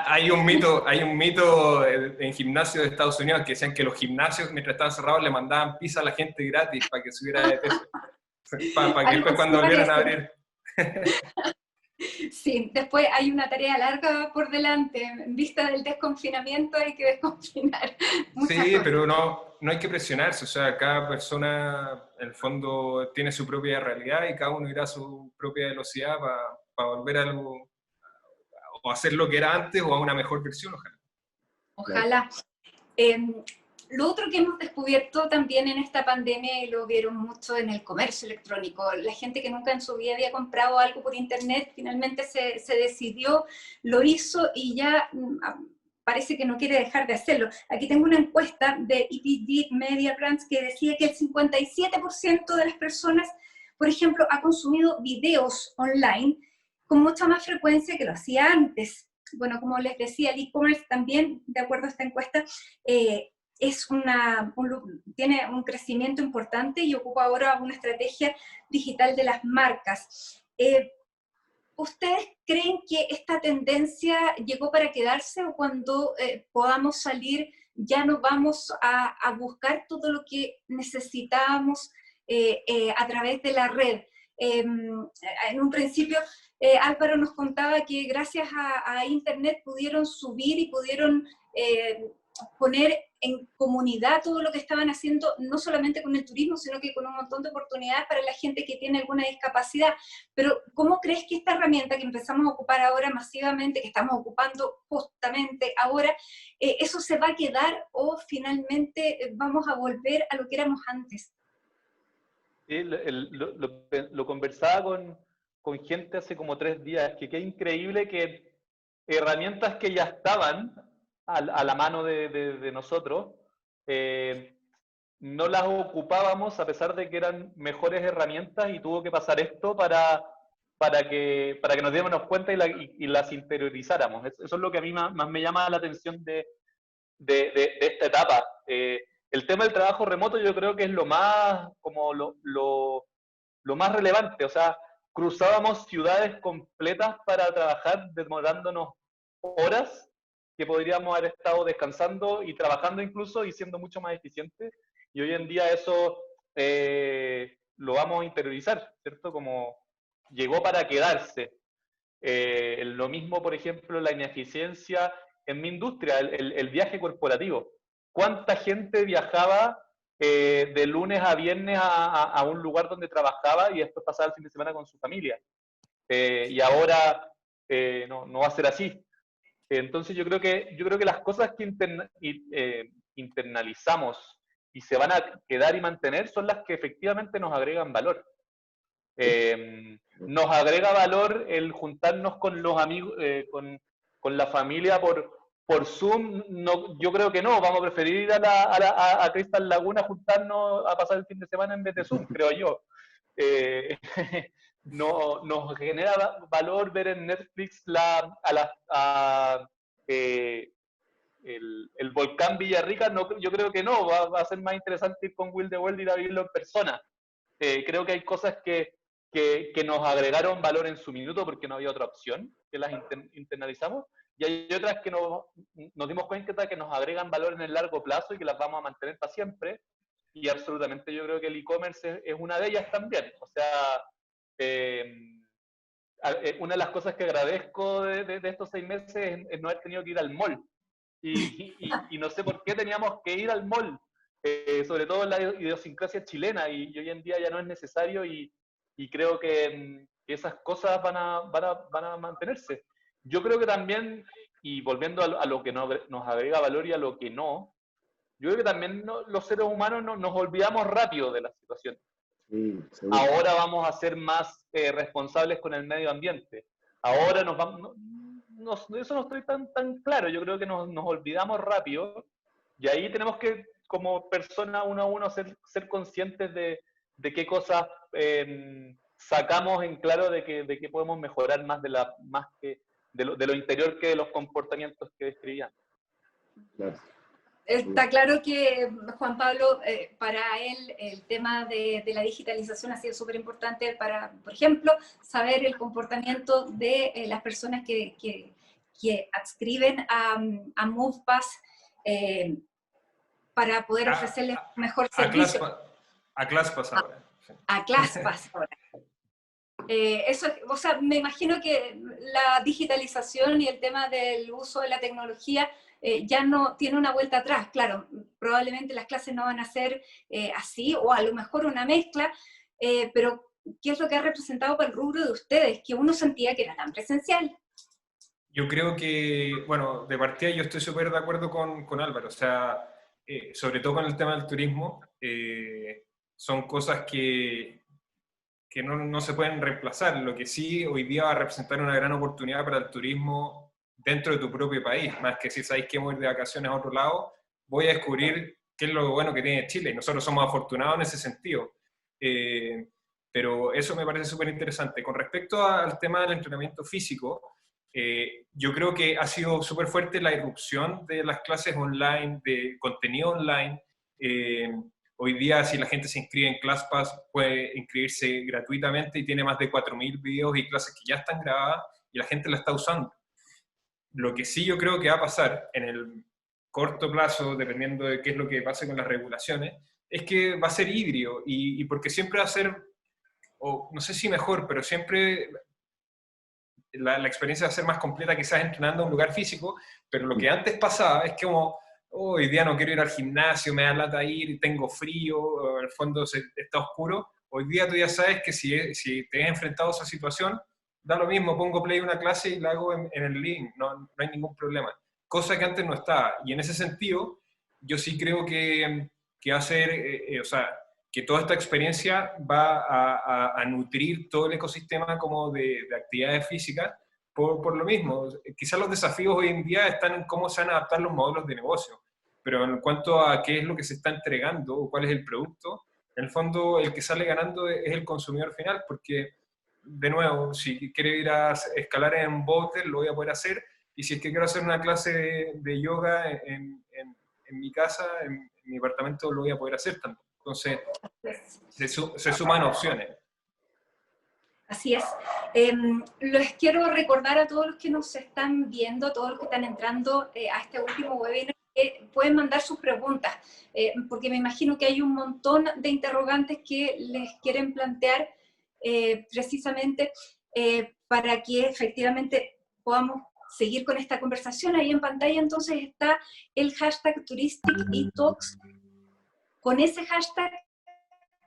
Speaker 4: hay un mito en gimnasios de Estados Unidos que decían que los gimnasios, mientras estaban cerrados, le mandaban pizza a la gente gratis para que subiera de peso, para que después cuando volvieran a abrir...
Speaker 1: Sí, después hay una tarea larga por delante. En vista del desconfinamiento hay que desconfinar muchas
Speaker 4: Sí,
Speaker 1: cosas.
Speaker 4: pero no hay que presionarse, o sea, cada persona en el fondo tiene su propia realidad y cada uno irá a su propia velocidad para volver a algo, o hacer lo que era antes o a una mejor versión, ojalá.
Speaker 1: Ojalá. Lo otro que hemos descubierto también en esta pandemia, y lo vieron mucho en el comercio electrónico, la gente que nunca en su vida había comprado algo por internet, finalmente se decidió, lo hizo y ya parece que no quiere dejar de hacerlo. Aquí tengo una encuesta de EPD Media Brands que decía que el 57% de las personas, por ejemplo, ha consumido videos online con mucha más frecuencia que lo hacía antes. Bueno, como les decía, el e-commerce también, de acuerdo a esta encuesta, tiene un crecimiento importante y ocupa ahora una estrategia digital de las marcas. ¿Ustedes creen que esta tendencia llegó para quedarse o cuando podamos salir ya no vamos a buscar todo lo que necesitábamos a través de la red? En un principio Álvaro nos contaba que gracias a Internet pudieron subir y pudieron poner en comunidad todo lo que estaban haciendo, no solamente con el turismo, sino que con un montón de oportunidades para la gente que tiene alguna discapacidad. Pero, ¿cómo crees que esta herramienta que empezamos a ocupar ahora masivamente, que estamos ocupando justamente ahora, eso se va a quedar o finalmente vamos a volver a lo que éramos antes?
Speaker 3: Sí, lo conversaba con gente hace como 3 días, que qué increíble que herramientas que ya estaban a la mano de nosotros, no las ocupábamos a pesar de que eran mejores herramientas y tuvo que pasar esto para que nos diéramos cuenta y las interiorizáramos. Eso es lo que a mí más me llama la atención de esta etapa. El tema del trabajo remoto yo creo que es lo más, como lo más relevante. O sea, cruzábamos ciudades completas para trabajar, demorándonos horas que podríamos haber estado descansando y trabajando incluso y siendo mucho más eficientes. Y hoy en día eso lo vamos a interiorizar, ¿cierto? Como llegó para quedarse. Lo mismo, por ejemplo, la ineficiencia en mi industria, el viaje corporativo. ¿Cuánta gente viajaba de lunes a viernes a un lugar donde trabajaba y después pasaba el fin de semana con su familia? Y ahora no va a ser así. Entonces yo creo que las cosas que internalizamos y se van a quedar y mantener son las que efectivamente nos agregan valor. Nos agrega valor el juntarnos con los amigos, con la familia por Zoom. No, yo creo que no, vamos a preferir ir a Crystal Laguna, juntarnos a pasar el fin de semana en vez de Zoom, creo yo. No, nos genera valor ver en Netflix el volcán Villarrica. No, yo creo que no, va a ser más interesante ir con Will the World y ir a verlo en persona. Creo que hay cosas que nos agregaron valor en su minuto porque no había otra opción, que las internalizamos, y hay otras que nos dimos cuenta que nos agregan valor en el largo plazo y que las vamos a mantener para siempre, y absolutamente yo creo que el e-commerce es una de ellas también. O sea, una de las cosas que agradezco de estos 6 meses es no haber tenido que ir al mall, y no sé por qué teníamos que ir al mall, sobre todo en la idiosincrasia chilena, y hoy en día ya no es necesario, y creo que esas cosas van a mantenerse. Yo creo que también, y volviendo a lo que nos agrega valor y a lo que no, yo creo que también los seres humanos nos olvidamos rápido de la situación.
Speaker 2: Sí,
Speaker 3: Ahora vamos a ser más responsables con el medio ambiente. Ahora nos vamos... eso no estoy tan claro. Yo creo que nos olvidamos rápido, y ahí tenemos que, como persona uno a uno, ser conscientes de qué cosas sacamos en claro de que podemos mejorar más de lo interior que de los comportamientos que describían.
Speaker 2: claro.
Speaker 1: Está claro que Juan Pablo, para él el tema de la digitalización ha sido súper importante para, por ejemplo, saber el comportamiento de las personas que adscriben a MovePass para poder ofrecerles mejor servicio.
Speaker 4: A ClassPass ahora. Sí.
Speaker 1: A ClassPass ahora. Eso, o sea, me imagino que la digitalización y el tema del uso de la tecnología ya no tiene una vuelta atrás. Claro, probablemente las clases no van a ser así, o a lo mejor una mezcla, pero ¿qué es lo que ha representado para el rubro de ustedes? Que uno sentía que era tan presencial.
Speaker 4: Yo creo que, bueno, de partida yo estoy súper de acuerdo con Álvaro, o sea, sobre todo con el tema del turismo, son cosas que no se pueden reemplazar. Lo que sí hoy día va a representar una gran oportunidad para el turismo dentro de tu propio país, más que si sabéis que voy a ir de vacaciones a otro lado, voy a descubrir qué es lo bueno que tiene Chile, y nosotros somos afortunados en ese sentido. Pero eso me parece súper interesante. Con respecto al tema del entrenamiento físico, yo creo que ha sido súper fuerte la irrupción de las clases online, de contenido online. Hoy día, si la gente se inscribe en ClassPass, puede inscribirse gratuitamente y tiene más de 4.000 videos y clases que ya están grabadas y la gente la está usando. Lo que sí yo creo que va a pasar en el corto plazo, dependiendo de qué es lo que pase con las regulaciones, es que va a ser híbrido y porque siempre va a ser, o no sé si mejor, pero siempre la experiencia va a ser más completa quizás entrenando en un lugar físico, pero lo que antes pasaba es que como, oh, hoy día no quiero ir al gimnasio, me da lata ir, tengo frío, el fondo está oscuro. Hoy día tú ya sabes que si te has enfrentado a esa situación, da lo mismo, pongo play una clase y la hago en el link, no hay ningún problema. Cosa que antes no estaba. Y en ese sentido, yo sí creo que va a ser, o sea, que toda esta experiencia va a nutrir todo el ecosistema como de actividades físicas por lo mismo. Quizás los desafíos hoy en día están en cómo se van a adaptar los modelos de negocio, pero en cuanto a qué es lo que se está entregando o cuál es el producto, en el fondo el que sale ganando es el consumidor final, porque, de nuevo, si quiero ir a escalar en boulder, lo voy a poder hacer, y si es que quiero hacer una clase de yoga en mi casa, en mi apartamento, lo voy a poder hacer también. Entonces, se suman opciones.
Speaker 1: Así es. Les quiero recordar a todos los que nos están viendo, todos los que están entrando a este último webinar, que pueden mandar sus preguntas, porque me imagino que hay un montón de interrogantes que les quieren plantear precisamente para que efectivamente podamos seguir con esta conversación. Ahí en pantalla entonces está el hashtag TouristicETalks. Con ese hashtag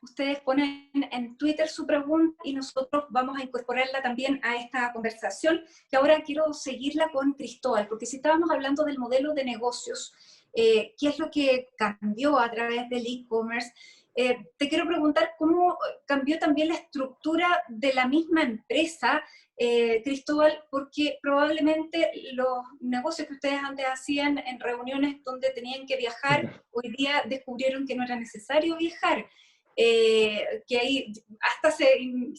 Speaker 1: ustedes ponen en Twitter su pregunta y nosotros vamos a incorporarla también a esta conversación, que ahora quiero seguirla con Cristóbal, porque si estábamos hablando del modelo de negocios, qué es lo que cambió a través del e-commerce, te quiero preguntar cómo cambió también la estructura de la misma empresa, Cristóbal, porque probablemente los negocios que ustedes antes hacían en reuniones donde tenían que viajar, hoy día descubrieron que no era necesario viajar. Que ahí hasta se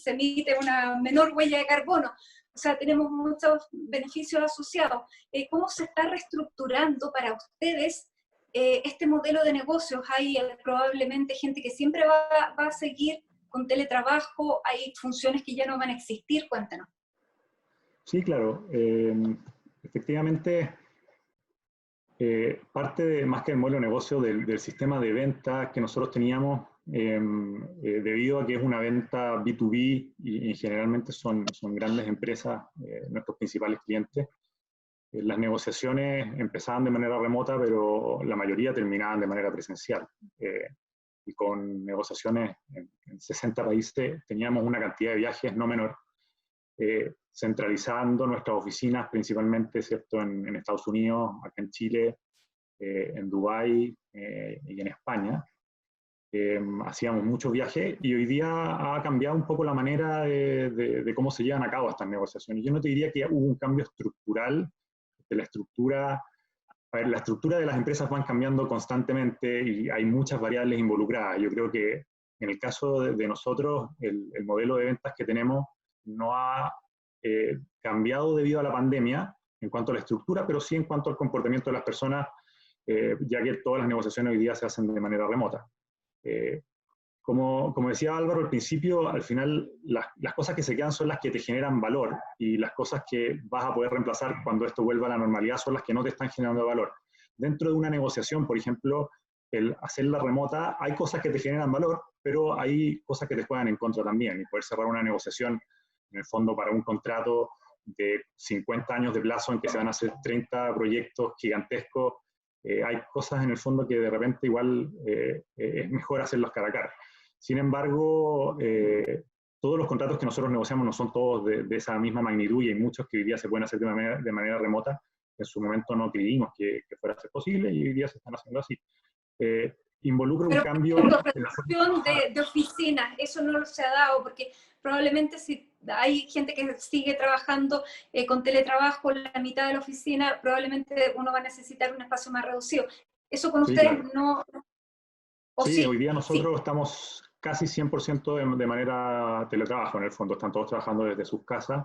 Speaker 1: emite una menor huella de carbono. O sea, tenemos muchos beneficios asociados. ¿Cómo se está reestructurando para ustedes este modelo de negocios? Hay probablemente gente que siempre va a seguir con teletrabajo, hay funciones que ya no van a existir. Cuéntanos.
Speaker 2: Sí, claro. Efectivamente, parte de, más que el modelo de negocio del sistema de venta que nosotros teníamos, debido a que es una venta B2B y generalmente son grandes empresas, nuestros principales clientes, las negociaciones empezaban de manera remota, pero la mayoría terminaban de manera presencial. Y con negociaciones en 60 países teníamos una cantidad de viajes no menor, centralizando nuestras oficinas principalmente, ¿cierto?, en Estados Unidos, acá en Chile, en Dubái y en España. Hacíamos muchos viajes y hoy día ha cambiado un poco la manera de cómo se llevan a cabo estas negociaciones. Yo no te diría que hubo un cambio estructural de la estructura. A ver, la estructura de las empresas van cambiando constantemente y hay muchas variables involucradas. Yo creo que en el caso de nosotros, el modelo de ventas que tenemos no ha cambiado debido a la pandemia en cuanto a la estructura, pero sí en cuanto al comportamiento de las personas, ya que todas las negociaciones hoy día se hacen de manera remota. Como decía Álvaro al principio, al final las cosas que se quedan son las que te generan valor y las cosas que vas a poder reemplazar cuando esto vuelva a la normalidad son las que no te están generando valor. Dentro de una negociación, por ejemplo, el hacerla remota, hay cosas que te generan valor, pero hay cosas que te juegan en contra también, y poder cerrar una negociación en el fondo para un contrato de 50 años de plazo en que se van a hacer 30 proyectos gigantescos, hay cosas en el fondo que de repente igual es mejor hacerlos cara a cara. Sin embargo, todos los contratos que nosotros negociamos no son todos de esa misma magnitud, y hay muchos que hoy día se pueden hacer de manera remota. En su momento no creímos que fuera a ser posible, y hoy día se están haciendo así. Involucra un cambio
Speaker 1: en la reducción de oficinas, eso no se ha dado, porque probablemente si hay gente que sigue trabajando con teletrabajo en la mitad de la oficina, probablemente uno va a necesitar un espacio más reducido. Eso con ustedes
Speaker 2: claro.
Speaker 1: no... ¿O
Speaker 2: sí,
Speaker 1: sí?
Speaker 2: Hoy día nosotros estamos casi 100% de manera teletrabajo, en el fondo, están todos trabajando desde sus casas.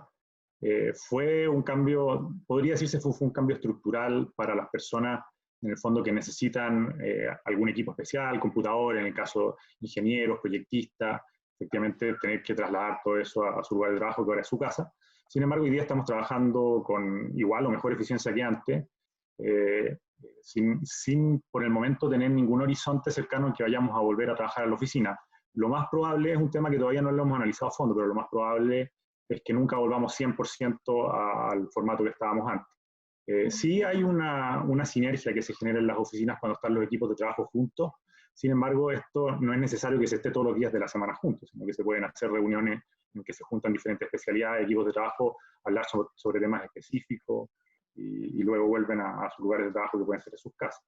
Speaker 2: Fue un cambio, podría decirse fue un cambio estructural para las personas, en el fondo, que necesitan algún equipo especial, computador, en el caso ingenieros, proyectistas, efectivamente tener que trasladar todo eso a su lugar de trabajo, que ahora es su casa. Sin embargo, hoy día estamos trabajando con igual o mejor eficiencia que antes, sin por el momento tener ningún horizonte cercano en que vayamos a volver a trabajar a la oficina. Lo más probable, es un tema que todavía no lo hemos analizado a fondo, pero lo más probable es que nunca volvamos 100% al formato que estábamos antes. Sí hay una sinergia que se genera en las oficinas cuando están los equipos de trabajo juntos. Sin embargo, esto no es necesario que se esté todos los días de la semana juntos, sino que se pueden hacer reuniones en que se juntan diferentes especialidades, equipos de trabajo, hablar sobre temas específicos, y luego vuelven a sus lugares de trabajo, que pueden ser en sus casas.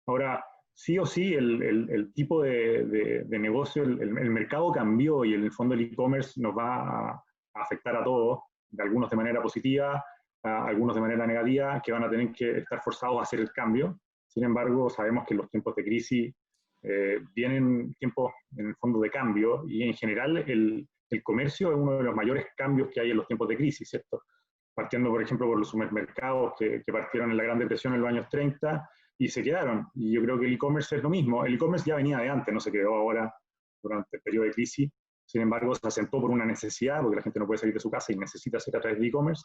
Speaker 2: Ahora, sí o sí, el tipo de negocio, el mercado cambió, y en el fondo el e-commerce nos va a afectar a todos, de algunos de manera positiva, a algunos de manera negativa, que van a tener que estar forzados a hacer el cambio. Sin embargo, sabemos que en los tiempos de crisis vienen tiempos, en el fondo, de cambio, y en general el comercio es uno de los mayores cambios que hay en los tiempos de crisis, ¿cierto? Partiendo, por ejemplo, por los supermercados que partieron en la Gran Depresión en los años 30 y se quedaron. Y yo creo que el e-commerce es lo mismo. El e-commerce ya venía de antes, no se quedó ahora durante el periodo de crisis. Sin embargo, se asentó por una necesidad, porque la gente no puede salir de su casa y necesita hacer a través de e-commerce.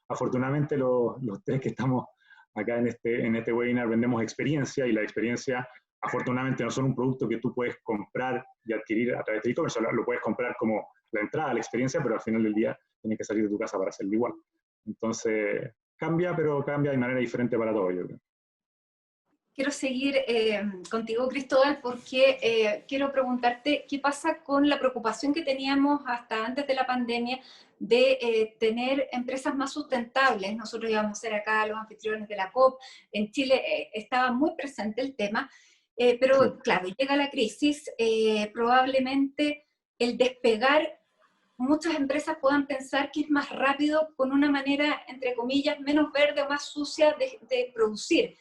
Speaker 2: Afortunadamente, los tres que estamos acá en este webinar vendemos experiencia, y la experiencia, afortunadamente, no son un producto que tú puedes comprar y adquirir a través de e-commerce. Lo puedes comprar como la entrada a la experiencia, pero al final del día tienes que salir de tu casa para hacerlo igual. Entonces, cambia, pero cambia de manera diferente para todos, yo creo.
Speaker 1: Quiero seguir contigo, Cristóbal, porque quiero preguntarte qué pasa con la preocupación que teníamos hasta antes de la pandemia de tener empresas más sustentables. Nosotros íbamos a ser acá los anfitriones de la COP, en Chile estaba muy presente el tema, pero
Speaker 2: Sí.
Speaker 1: claro, llega la crisis, probablemente el despegar, muchas empresas puedan pensar que es más rápido, con una manera, entre comillas, menos verde o más sucia de producir.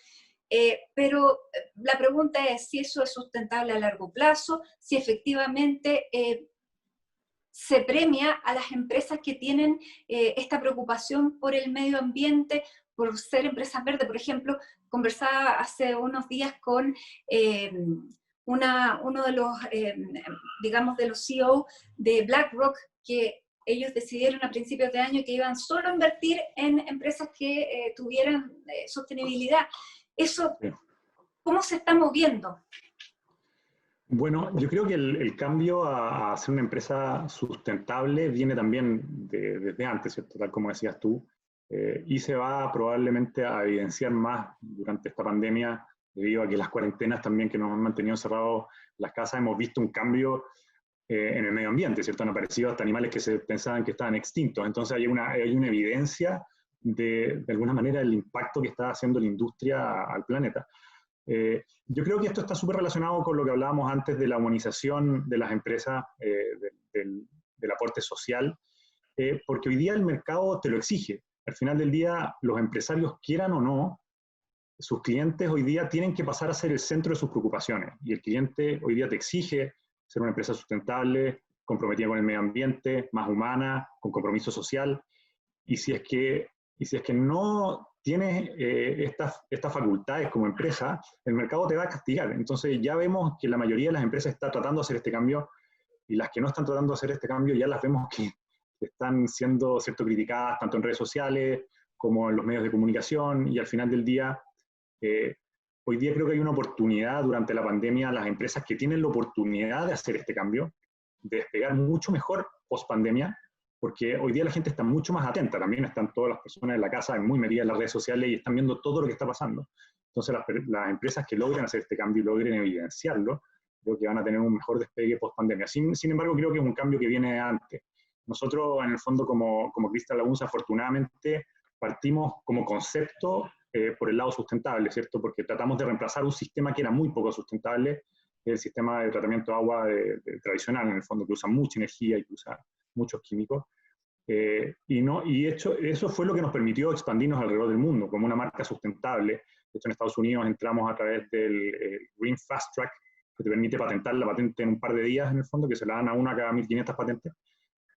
Speaker 1: Pero la pregunta es si eso es sustentable a largo plazo, si efectivamente se premia a las empresas que tienen esta preocupación por el medio ambiente, por ser empresas verdes. Por ejemplo, conversaba hace unos días con uno de los, digamos, de los CEO de BlackRock, que ellos decidieron a principios de año que iban solo a invertir en empresas que tuvieran sostenibilidad. Eso, ¿cómo se está moviendo?
Speaker 2: Bueno, yo creo que el cambio a ser una empresa sustentable viene también desde antes, ¿cierto? Tal como decías tú, y se va probablemente a evidenciar más durante esta pandemia, debido a que las cuarentenas también que nos han mantenido encerrados en las casas, hemos visto un cambio en el medio ambiente, ¿cierto? Han aparecido hasta animales que se pensaban que estaban extintos. Entonces hay una evidencia de alguna manera del impacto que está haciendo la industria al planeta. Yo creo que esto está súper relacionado con lo que hablábamos antes de la humanización de las empresas, del aporte social, porque hoy día el mercado te lo exige. Al final del día, los empresarios, quieran o no, sus clientes hoy día tienen que pasar a ser el centro de sus preocupaciones, y el cliente hoy día te exige ser una empresa sustentable, comprometida con el medio ambiente, más humana, con compromiso social, y si es que no tienes estas facultades como empresa, el mercado te va a castigar. Entonces ya vemos que la mayoría de las empresas está tratando de hacer este cambio, y las que no están tratando de hacer este cambio ya las vemos que están siendo, ¿cierto?, criticadas tanto en redes sociales como en los medios de comunicación, y al final del día, hoy día creo que hay una oportunidad durante la pandemia, las empresas que tienen la oportunidad de hacer este cambio, de despegar mucho mejor post pandemia, porque hoy día la gente está mucho más atenta, también están todas las personas en la casa muy metidas en las redes sociales y están viendo todo lo que está pasando. Entonces las empresas que logren hacer este cambio y logren evidenciarlo, creo que van a tener un mejor despegue post-pandemia. Sin embargo, creo que es un cambio que viene antes. Nosotros, en el fondo, como Crystal Lagoons, afortunadamente, partimos como concepto por el lado sustentable, ¿cierto? Porque tratamos de reemplazar un sistema que era muy poco sustentable, el sistema de tratamiento de agua tradicional, en el fondo, que usa mucha energía y que usa muchos químicos. Eso fue lo que nos permitió expandirnos alrededor del mundo, como una marca sustentable. De hecho, en Estados Unidos entramos a través del Green Fast Track, que te permite patentar la patente en un par de días, en el fondo, que se la dan a una cada 1.500 patentes.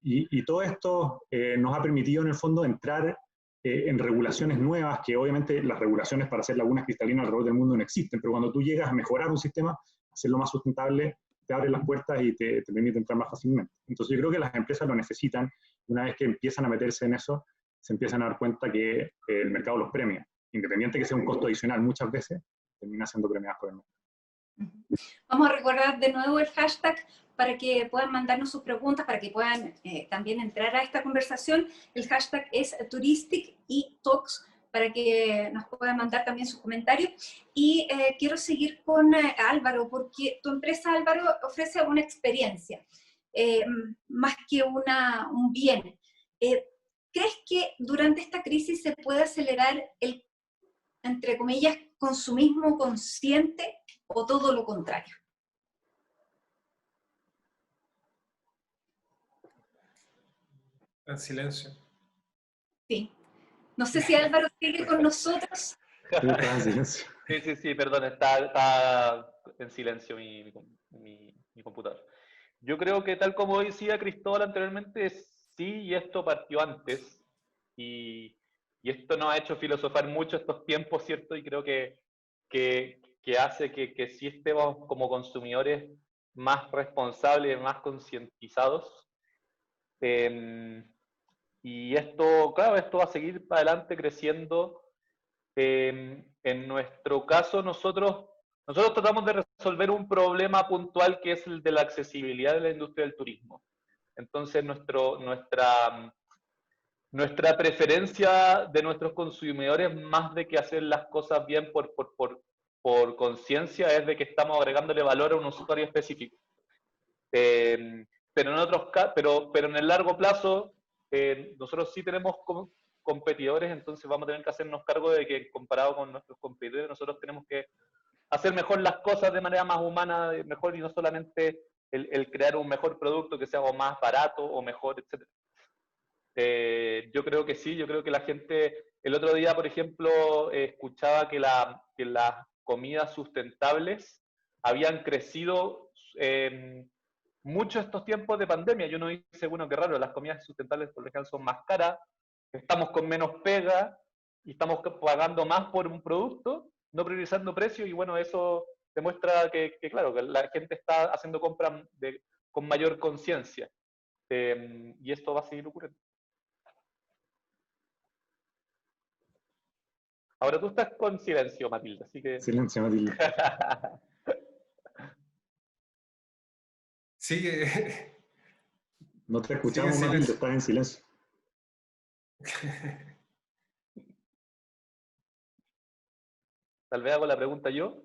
Speaker 2: Y todo esto nos ha permitido, en el fondo, entrar en regulaciones nuevas, que obviamente las regulaciones para hacer lagunas cristalinas alrededor del mundo no existen, pero cuando tú llegas a mejorar un sistema, hacerlo más sustentable, te abre las puertas y te permite entrar más fácilmente. Entonces yo creo que las empresas lo necesitan. Una vez que empiezan a meterse en eso, se empiezan a dar cuenta que el mercado los premia. Independiente que sea un costo adicional, muchas veces termina siendo premiadas por el mercado.
Speaker 1: Vamos a recordar de nuevo el hashtag para que puedan mandarnos sus preguntas, para que puedan también entrar a esta conversación. El hashtag es TouristicETalks, para que nos puedan mandar también sus comentarios. Y quiero seguir con Álvaro, porque tu empresa, Álvaro, ofrece una experiencia, más que un bien. ¿Crees que durante esta crisis se puede acelerar el, entre comillas, consumismo consciente o todo lo contrario?
Speaker 4: En silencio.
Speaker 1: Sí. No sé si Álvaro sigue con nosotros.
Speaker 3: Sí, perdón, está en silencio mi computador. Yo creo que tal como decía Cristóbal anteriormente, sí, y esto partió antes, y esto nos ha hecho filosofar mucho estos tiempos, ¿cierto? Y creo que hace que sí estemos como consumidores más responsables, más concientizados. Y esto, claro, esto va a seguir para adelante creciendo. En nuestro caso, nosotros tratamos de resolver un problema puntual que es el de la accesibilidad de la industria del turismo. Entonces, nuestra preferencia de nuestros consumidores, más de que hacer las cosas bien por conciencia, es de que estamos agregándole valor a un usuario específico. Pero en el largo plazo, nosotros sí tenemos competidores, entonces vamos a tener que hacernos cargo de que, comparado con nuestros competidores, nosotros tenemos que hacer mejor las cosas de manera más humana, mejor, y no solamente el crear un mejor producto que sea o más barato o mejor, etc. Yo creo que sí, yo creo que la gente, el otro día, por ejemplo, escuchaba que las comidas sustentables habían crecido mucho estos tiempos de pandemia. Yo no dice, bueno, qué raro, las comidas sustentables por lo general son más caras, estamos con menos pega y estamos pagando más por un producto, no priorizando precios, y bueno, eso demuestra que claro, que la gente está haciendo compras con mayor conciencia, y esto va a seguir ocurriendo. Ahora tú estás con silencio, Matilda, así que...
Speaker 2: Silencio, Matilda.
Speaker 4: Sigue.
Speaker 2: No te escuchamos, Matilda, estás en silencio.
Speaker 3: Tal vez hago la pregunta yo.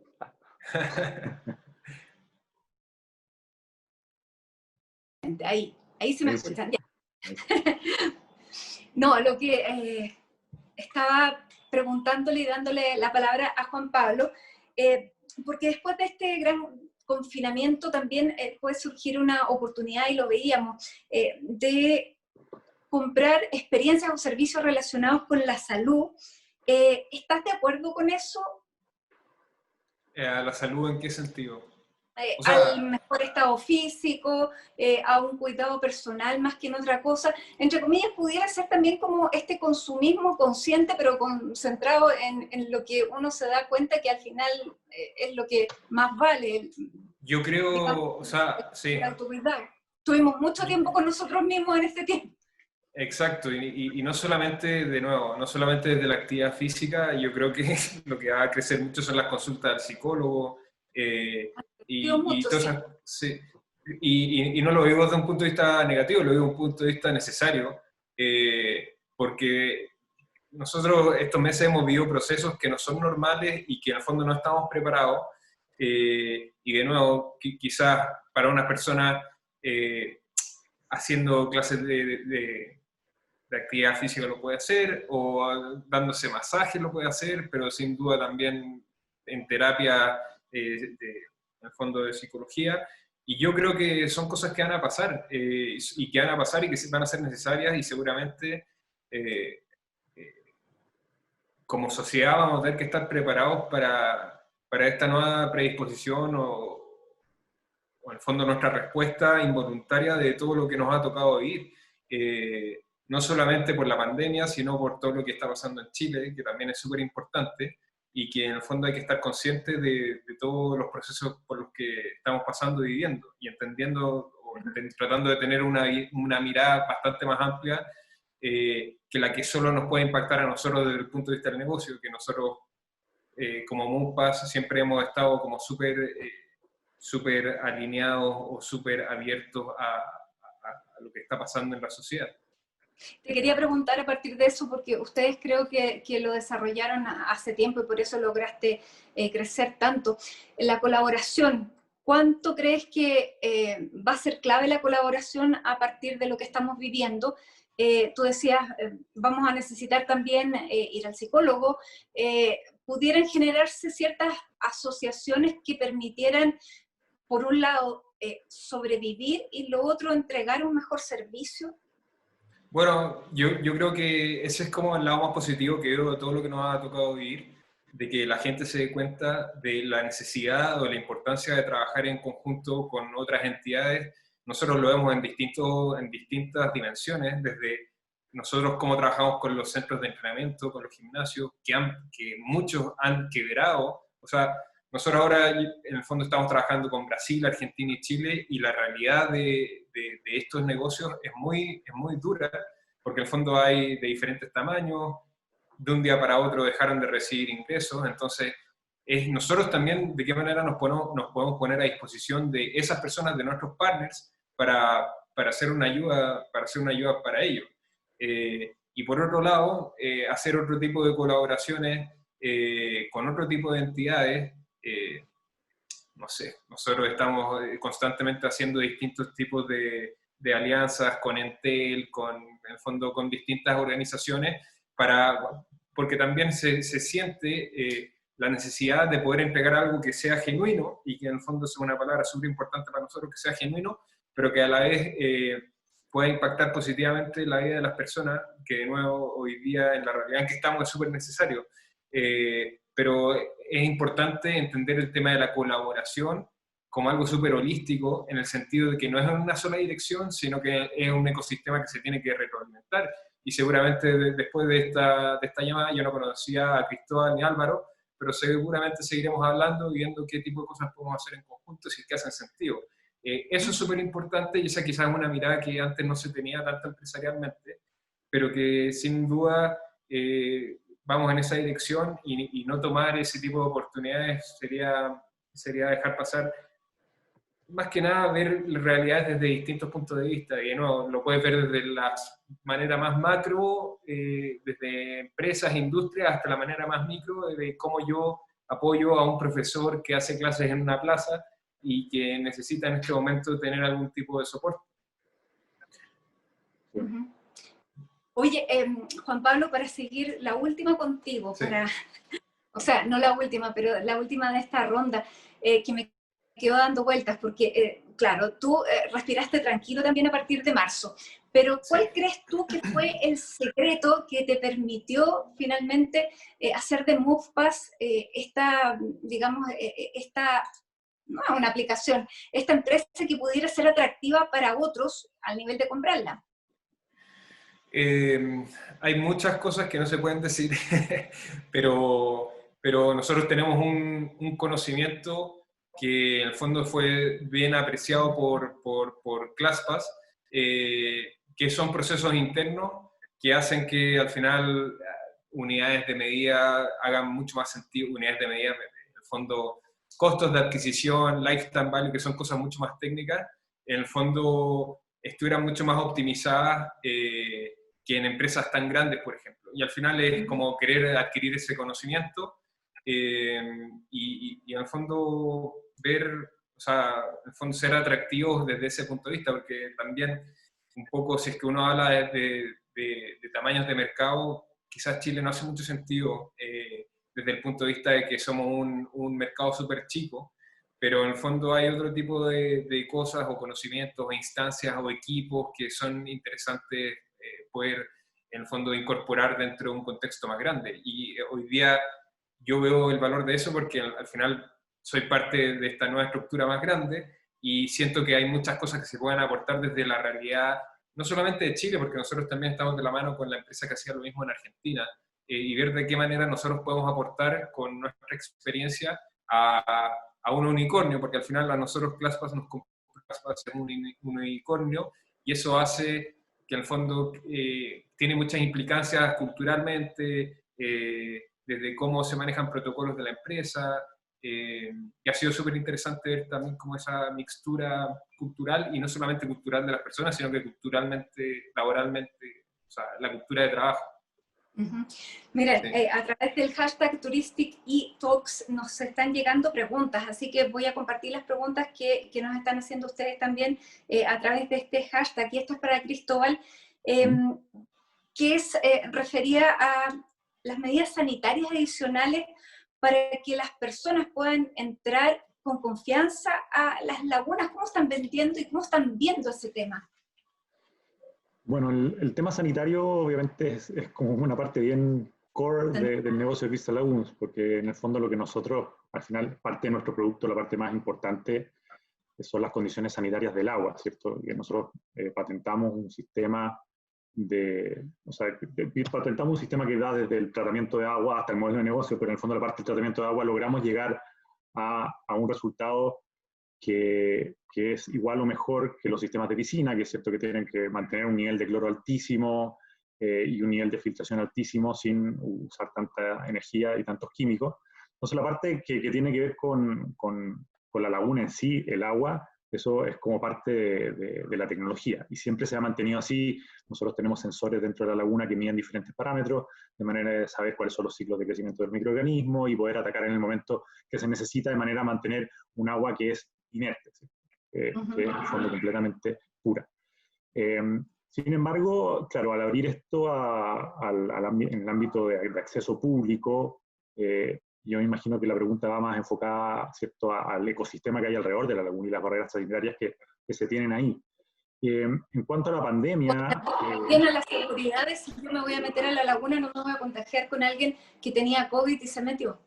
Speaker 1: Ahí se me escuchan. No, lo que estaba preguntándole y dándole la palabra a Juan Pablo, porque después de este gran confinamiento también puede surgir una oportunidad, y lo veíamos, de comprar experiencias o servicios relacionados con la salud. ¿Estás de acuerdo con eso?
Speaker 4: ¿A la salud en qué sentido?
Speaker 1: Al mejor estado físico, a un cuidado personal más que en otra cosa. Entre comillas, pudiera ser también como este consumismo consciente, pero concentrado en lo que uno se da cuenta que al final es lo que más vale.
Speaker 4: Yo creo,
Speaker 1: digamos,
Speaker 4: sí.
Speaker 1: El autocuidado. Tuvimos mucho tiempo con nosotros mismos en este tiempo.
Speaker 4: Exacto, y no solamente, de nuevo, no solamente desde la actividad física, yo creo que lo que va a crecer mucho son las consultas al psicólogo, y
Speaker 1: mucho,
Speaker 4: todas esas, sí, y no lo digo desde un punto de vista negativo, lo digo desde un punto de vista necesario, porque nosotros estos meses hemos vivido procesos que no son normales y que en el fondo no estamos preparados, y de nuevo, quizás para una persona haciendo clases de actividad física lo puede hacer, o dándose masajes lo puede hacer, pero sin duda también en terapia, en el fondo de psicología. Y yo creo que son cosas que van a pasar, y que van a pasar y que van a ser necesarias, y seguramente como sociedad vamos a tener que estar preparados para esta nueva predisposición o en el fondo nuestra respuesta involuntaria de todo lo que nos ha tocado vivir. No solamente por la pandemia, sino por todo lo que está pasando en Chile, que también es súper importante, y que en el fondo hay que estar conscientes de todos los procesos por los que estamos pasando y viviendo, y entendiendo, o tratando de tener una mirada bastante más amplia que la que solo nos puede impactar a nosotros desde el punto de vista del negocio, que nosotros como Moonpass siempre hemos estado como súper alineados o súper abiertos a lo que está pasando en la sociedad.
Speaker 1: Te quería preguntar a partir de eso, porque ustedes creo que lo desarrollaron hace tiempo y por eso lograste crecer tanto. La colaboración, ¿cuánto crees que va a ser clave la colaboración a partir de lo que estamos viviendo? Tú decías, vamos a necesitar también ir al psicólogo. ¿Pudieran generarse ciertas asociaciones que permitieran, por un lado, sobrevivir y lo otro, entregar un mejor servicio?
Speaker 4: Bueno, yo creo que ese es como el lado más positivo que veo de todo lo que nos ha tocado vivir, de que la gente se dé cuenta de la necesidad o de la importancia de trabajar en conjunto con otras entidades. Nosotros lo vemos en distintas dimensiones, desde nosotros cómo trabajamos con los centros de entrenamiento, con los gimnasios, que muchos han quebrado. O sea, nosotros ahora en el fondo estamos trabajando con Brasil, Argentina y Chile, y la realidad de estos negocios es muy dura, porque en el fondo hay de diferentes tamaños, de un día para otro dejaron de recibir ingresos, entonces nosotros también de qué manera nos podemos poner a disposición de esas personas, de nuestros partners, para hacer una ayuda para ellos. Y por otro lado, hacer otro tipo de colaboraciones con otro tipo de entidades. No sé, nosotros estamos constantemente haciendo distintos tipos de alianzas con Entel, en el fondo con distintas organizaciones, porque también se siente la necesidad de poder entregar algo que sea genuino, y que en el fondo es una palabra súper importante para nosotros, que sea genuino, pero que a la vez pueda impactar positivamente la vida de las personas, que de nuevo hoy día en la realidad en que estamos es súper necesario. Pero es importante entender el tema de la colaboración como algo súper holístico, en el sentido de que no es en una sola dirección, sino que es un ecosistema que se tiene que retroalimentar. Y seguramente después de esta llamada yo no conocía a Cristóbal ni a Álvaro, pero seguramente seguiremos hablando y viendo qué tipo de cosas podemos hacer en conjunto, si es que hacen sentido. Eso es súper importante, y esa quizás es una mirada que antes no se tenía tanto empresarialmente, pero que sin duda vamos en esa dirección, y no tomar ese tipo de oportunidades sería dejar pasar. Más que nada ver realidades desde distintos puntos de vista, y de nuevo, lo puedes ver desde la manera más macro, desde empresas, industrias, hasta la manera más micro, de cómo yo apoyo a un profesor que hace clases en una plaza y que necesita en este momento tener algún tipo de soporte.
Speaker 1: Uh-huh. Oye, Juan Pablo, para seguir la última contigo, sí. O sea, no la última, pero la última de esta ronda, que me quedó dando vueltas, porque, claro, tú respiraste tranquilo también a partir de marzo, pero ¿cuál crees tú que fue el secreto que te permitió finalmente hacer de Moonpass esta, digamos, no una aplicación, esta empresa que pudiera ser atractiva para otros al nivel de comprarla?
Speaker 4: Hay muchas cosas que no se pueden decir, pero nosotros tenemos un conocimiento que en el fondo fue bien apreciado por ClassPass, que son procesos internos que hacen que al final unidades de medida hagan mucho más sentido, unidades de medida, en el fondo, costos de adquisición, lifetime value, que son cosas mucho más técnicas, en el fondo estuvieran mucho más optimizadas que en empresas tan grandes, por ejemplo. Y al final es como querer adquirir ese conocimiento y en el fondo ver, o sea, en el fondo ser atractivos desde ese punto de vista, porque también un poco si es que uno habla de tamaños de mercado, quizás Chile no hace mucho sentido desde el punto de vista de que somos un mercado súper chico, pero en el fondo hay otro tipo de cosas o conocimientos o instancias o equipos que son interesantes poder en el fondo incorporar dentro de un contexto más grande. Y hoy día yo veo el valor de eso porque al final soy parte de esta nueva estructura más grande y siento que hay muchas cosas que se pueden aportar desde la realidad, no solamente de Chile, porque nosotros también estamos de la mano con la empresa que hacía lo mismo en Argentina, y ver de qué manera nosotros podemos aportar con nuestra experiencia a un unicornio, porque al final a nosotros ClassPass nos compra un unicornio, y eso hace que en el fondo tiene muchas implicancias culturalmente, desde cómo se manejan protocolos de la empresa, y ha sido súper interesante ver también como esa mixtura cultural, y no solamente cultural de las personas, sino que culturalmente, laboralmente, o sea, la cultura de trabajo.
Speaker 1: Miren,
Speaker 4: Sí.
Speaker 1: a través del hashtag Touristic y Talks nos están llegando preguntas, así que voy a compartir las preguntas que nos están haciendo ustedes también a través de este hashtag. Y esto es para Cristóbal, que es referida a las medidas sanitarias adicionales para que las personas puedan entrar con confianza a las lagunas. ¿Cómo están vendiendo y cómo están viendo ese tema?
Speaker 2: Bueno, el tema sanitario obviamente es como una parte bien core del negocio de Crystal Lagoons, porque en el fondo lo que nosotros, al final, parte de nuestro producto, la parte más importante, son las condiciones sanitarias del agua, ¿cierto? Que nosotros patentamos un sistema patentamos un sistema que va desde el tratamiento de agua hasta el modelo de negocio, pero en el fondo la parte del tratamiento de agua logramos llegar a un resultado que es igual o mejor que los sistemas de piscina, que es cierto que tienen que mantener un nivel de cloro altísimo y un nivel de filtración altísimo sin usar tanta energía y tantos químicos. Entonces la parte que tiene que ver con la laguna en sí, el agua, eso es como parte de la tecnología y siempre se ha mantenido así. Nosotros tenemos sensores dentro de la laguna que miden diferentes parámetros de manera de saber cuáles son los ciclos de crecimiento del microorganismo y poder atacar en el momento que se necesita de manera a mantener un agua que es inerte, ¿sí? Que es en el fondo completamente pura. Sin embargo, claro, al abrir esto en el ámbito de acceso público, yo me imagino que la pregunta va más enfocada, ¿cierto?, al ecosistema que hay alrededor de la laguna y las barreras sanitarias que se tienen ahí. En cuanto a la pandemia...
Speaker 1: Tiene la seguridad de si yo me voy a meter a la laguna, no me voy a contagiar con alguien que tenía COVID y se metió.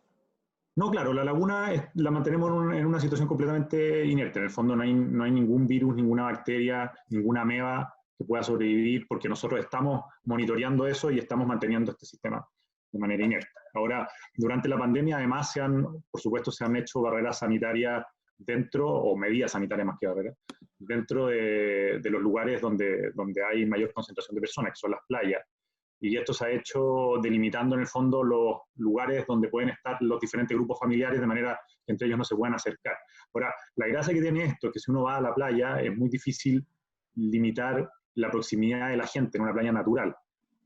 Speaker 2: No, claro, la laguna la mantenemos en una situación completamente inerte. En el fondo no hay ningún virus, ninguna bacteria, ninguna ameba que pueda sobrevivir porque nosotros estamos monitoreando eso y estamos manteniendo este sistema de manera inerte. Ahora, durante la pandemia, además, por supuesto, se han hecho barreras sanitarias dentro, o medidas sanitarias más que barreras, dentro de los lugares donde hay mayor concentración de personas, que son las playas. Y esto se ha hecho delimitando en el fondo los lugares donde pueden estar los diferentes grupos familiares de manera que entre ellos no se puedan acercar. Ahora, la gracia que tiene esto es que si uno va a la playa es muy difícil limitar la proximidad de la gente en una playa natural.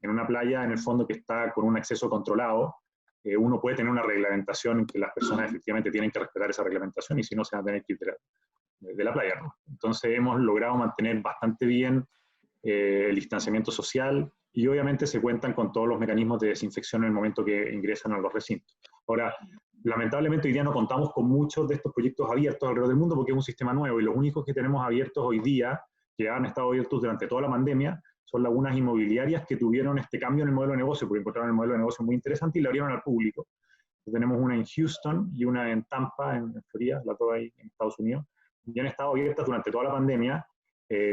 Speaker 2: En una playa, en el fondo, que está con un acceso controlado, uno puede tener una reglamentación en que las personas efectivamente tienen que respetar esa reglamentación y si no se van a tener que ir de la playa, ¿no? Entonces hemos logrado mantener bastante bien el distanciamiento social y obviamente se cuentan con todos los mecanismos de desinfección en el momento que ingresan a los recintos. Ahora, lamentablemente hoy día no contamos con muchos de estos proyectos abiertos alrededor del mundo porque es un sistema nuevo y los únicos que tenemos abiertos hoy día, que han estado abiertos durante toda la pandemia, son lagunas inmobiliarias que tuvieron este cambio en el modelo de negocio porque encontraron el modelo de negocio muy interesante y le abrieron al público. Entonces, tenemos una en Houston y una en Tampa, en Florida, las dos ahí en Estados Unidos, y han estado abiertas durante toda la pandemia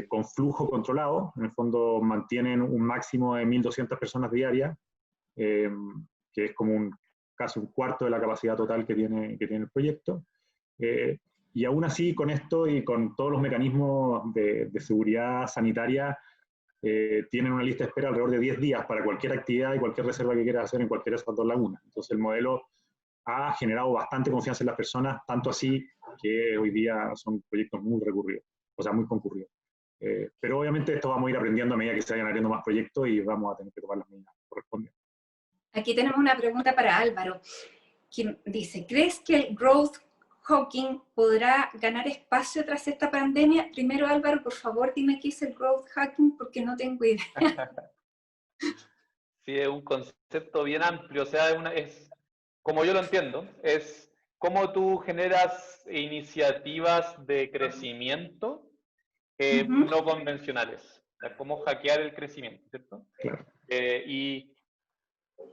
Speaker 2: con flujo controlado. En el fondo mantienen un máximo de 1.200 personas diarias, que es como casi un cuarto de la capacidad total que tiene el proyecto. Y aún así, con esto y con todos los mecanismos de seguridad sanitaria, tienen una lista de espera alrededor de 10 días para cualquier actividad y cualquier reserva que quieras hacer en cualquiera de esas dos lagunas. Entonces el modelo ha generado bastante confianza en las personas, tanto así que hoy día son proyectos muy recurridos. o sea, muy concurrido. Pero obviamente esto vamos a ir aprendiendo a medida que se vayan abriendo más proyectos y vamos a tener que tomar las medidas correspondientes.
Speaker 1: Aquí tenemos una pregunta para Álvaro, quien dice, ¿crees que el growth hacking podrá ganar espacio tras esta pandemia? Primero, Álvaro, por favor, dime qué es el growth hacking, porque no tengo idea.
Speaker 3: Sí, es un concepto bien amplio, o sea, como yo lo entiendo, es cómo tú generas iniciativas de crecimiento no convencionales, o sea, cómo hackear el crecimiento, ¿cierto?
Speaker 2: Claro.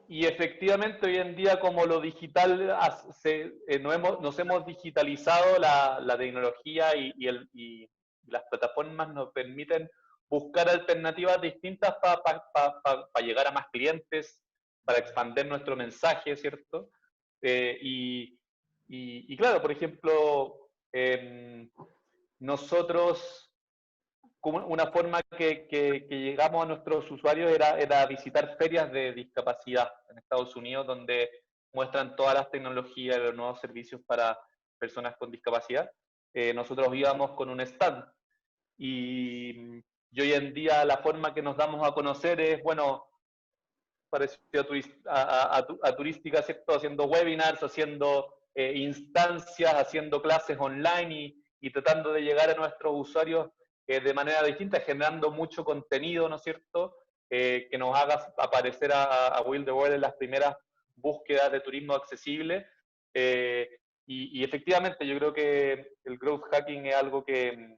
Speaker 3: Y efectivamente hoy en día como lo digital, nos hemos digitalizado, la tecnología y las plataformas nos permiten buscar alternativas distintas para llegar a más clientes, para expandir nuestro mensaje, ¿cierto? Y claro, por ejemplo, nosotros, una forma que llegamos a nuestros usuarios era visitar ferias de discapacidad en Estados Unidos, donde muestran todas las tecnologías y los nuevos servicios para personas con discapacidad. Nosotros íbamos con un stand y hoy en día la forma que nos damos a conocer es, bueno, parecido a Turística, ¿cierto? Haciendo webinars, haciendo instancias, haciendo clases online y tratando de llegar a nuestros usuarios de manera distinta, generando mucho contenido, ¿no es cierto? Que nos haga aparecer a Will the World en las primeras búsquedas de turismo accesible. Y efectivamente yo creo que el growth hacking es algo que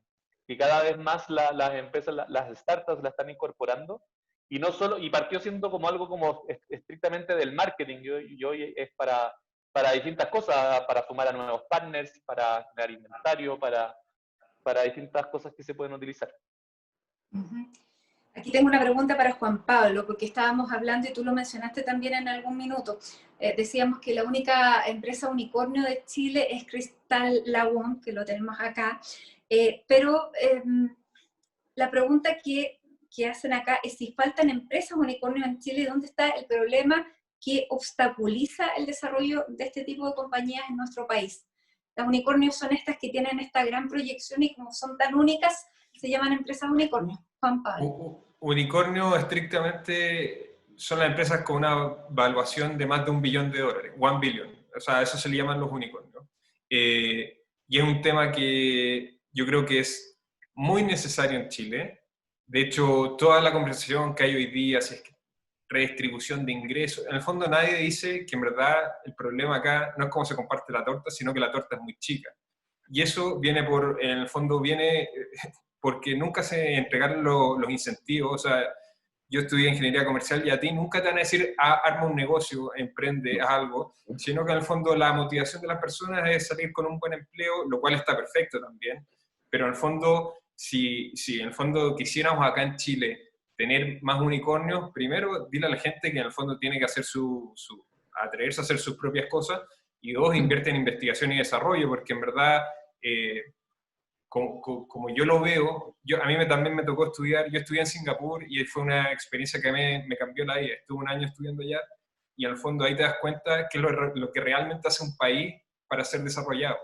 Speaker 3: cada vez más las empresas, las startups la están incorporando. Y no solo, y partió siendo como algo como estrictamente del marketing, y hoy es para distintas cosas, para sumar a nuevos partners, para generar inventario, para distintas cosas que se pueden utilizar.
Speaker 1: Aquí tengo una pregunta para Juan Pablo, porque estábamos hablando y tú lo mencionaste también en algún minuto. Decíamos que la única empresa unicornio de Chile es Crystal Lagoon, que lo tenemos acá, pero la pregunta que hacen acá es si faltan empresas unicornio en Chile, ¿dónde está el problema que obstaculiza el desarrollo de este tipo de compañías en nuestro país? Las unicornios son estas que tienen esta gran proyección y como son tan únicas, se llaman empresas unicornio. Juan Pablo.
Speaker 4: Unicornio estrictamente son las empresas con una valuación de más de $1 billón, $1 billion. O sea, eso se le llaman los unicornios. Y es un tema que yo creo que es muy necesario en Chile. De hecho, toda la conversación que hay hoy día, si es que redistribución de ingresos, en el fondo nadie dice que en verdad el problema acá no es cómo se comparte la torta, sino que la torta es muy chica. Y eso viene en el fondo viene porque nunca se entregaron los incentivos. O sea, yo estudié ingeniería comercial y a ti nunca te van a decir arma un negocio, emprende, haz algo, sino que en el fondo la motivación de las personas es salir con un buen empleo, lo cual está perfecto también, pero en el fondo, si en el fondo quisiéramos acá en Chile tener más unicornios, primero, dile a la gente que en el fondo tiene que hacer atreverse a hacer sus propias cosas, y dos, invierte en investigación y desarrollo, porque en verdad, como yo lo veo, a mí también me tocó estudiar, yo estudié en Singapur y fue una experiencia que me cambió la vida. Estuve un año estudiando allá y en el fondo ahí te das cuenta que lo que realmente hace un país para ser desarrollado.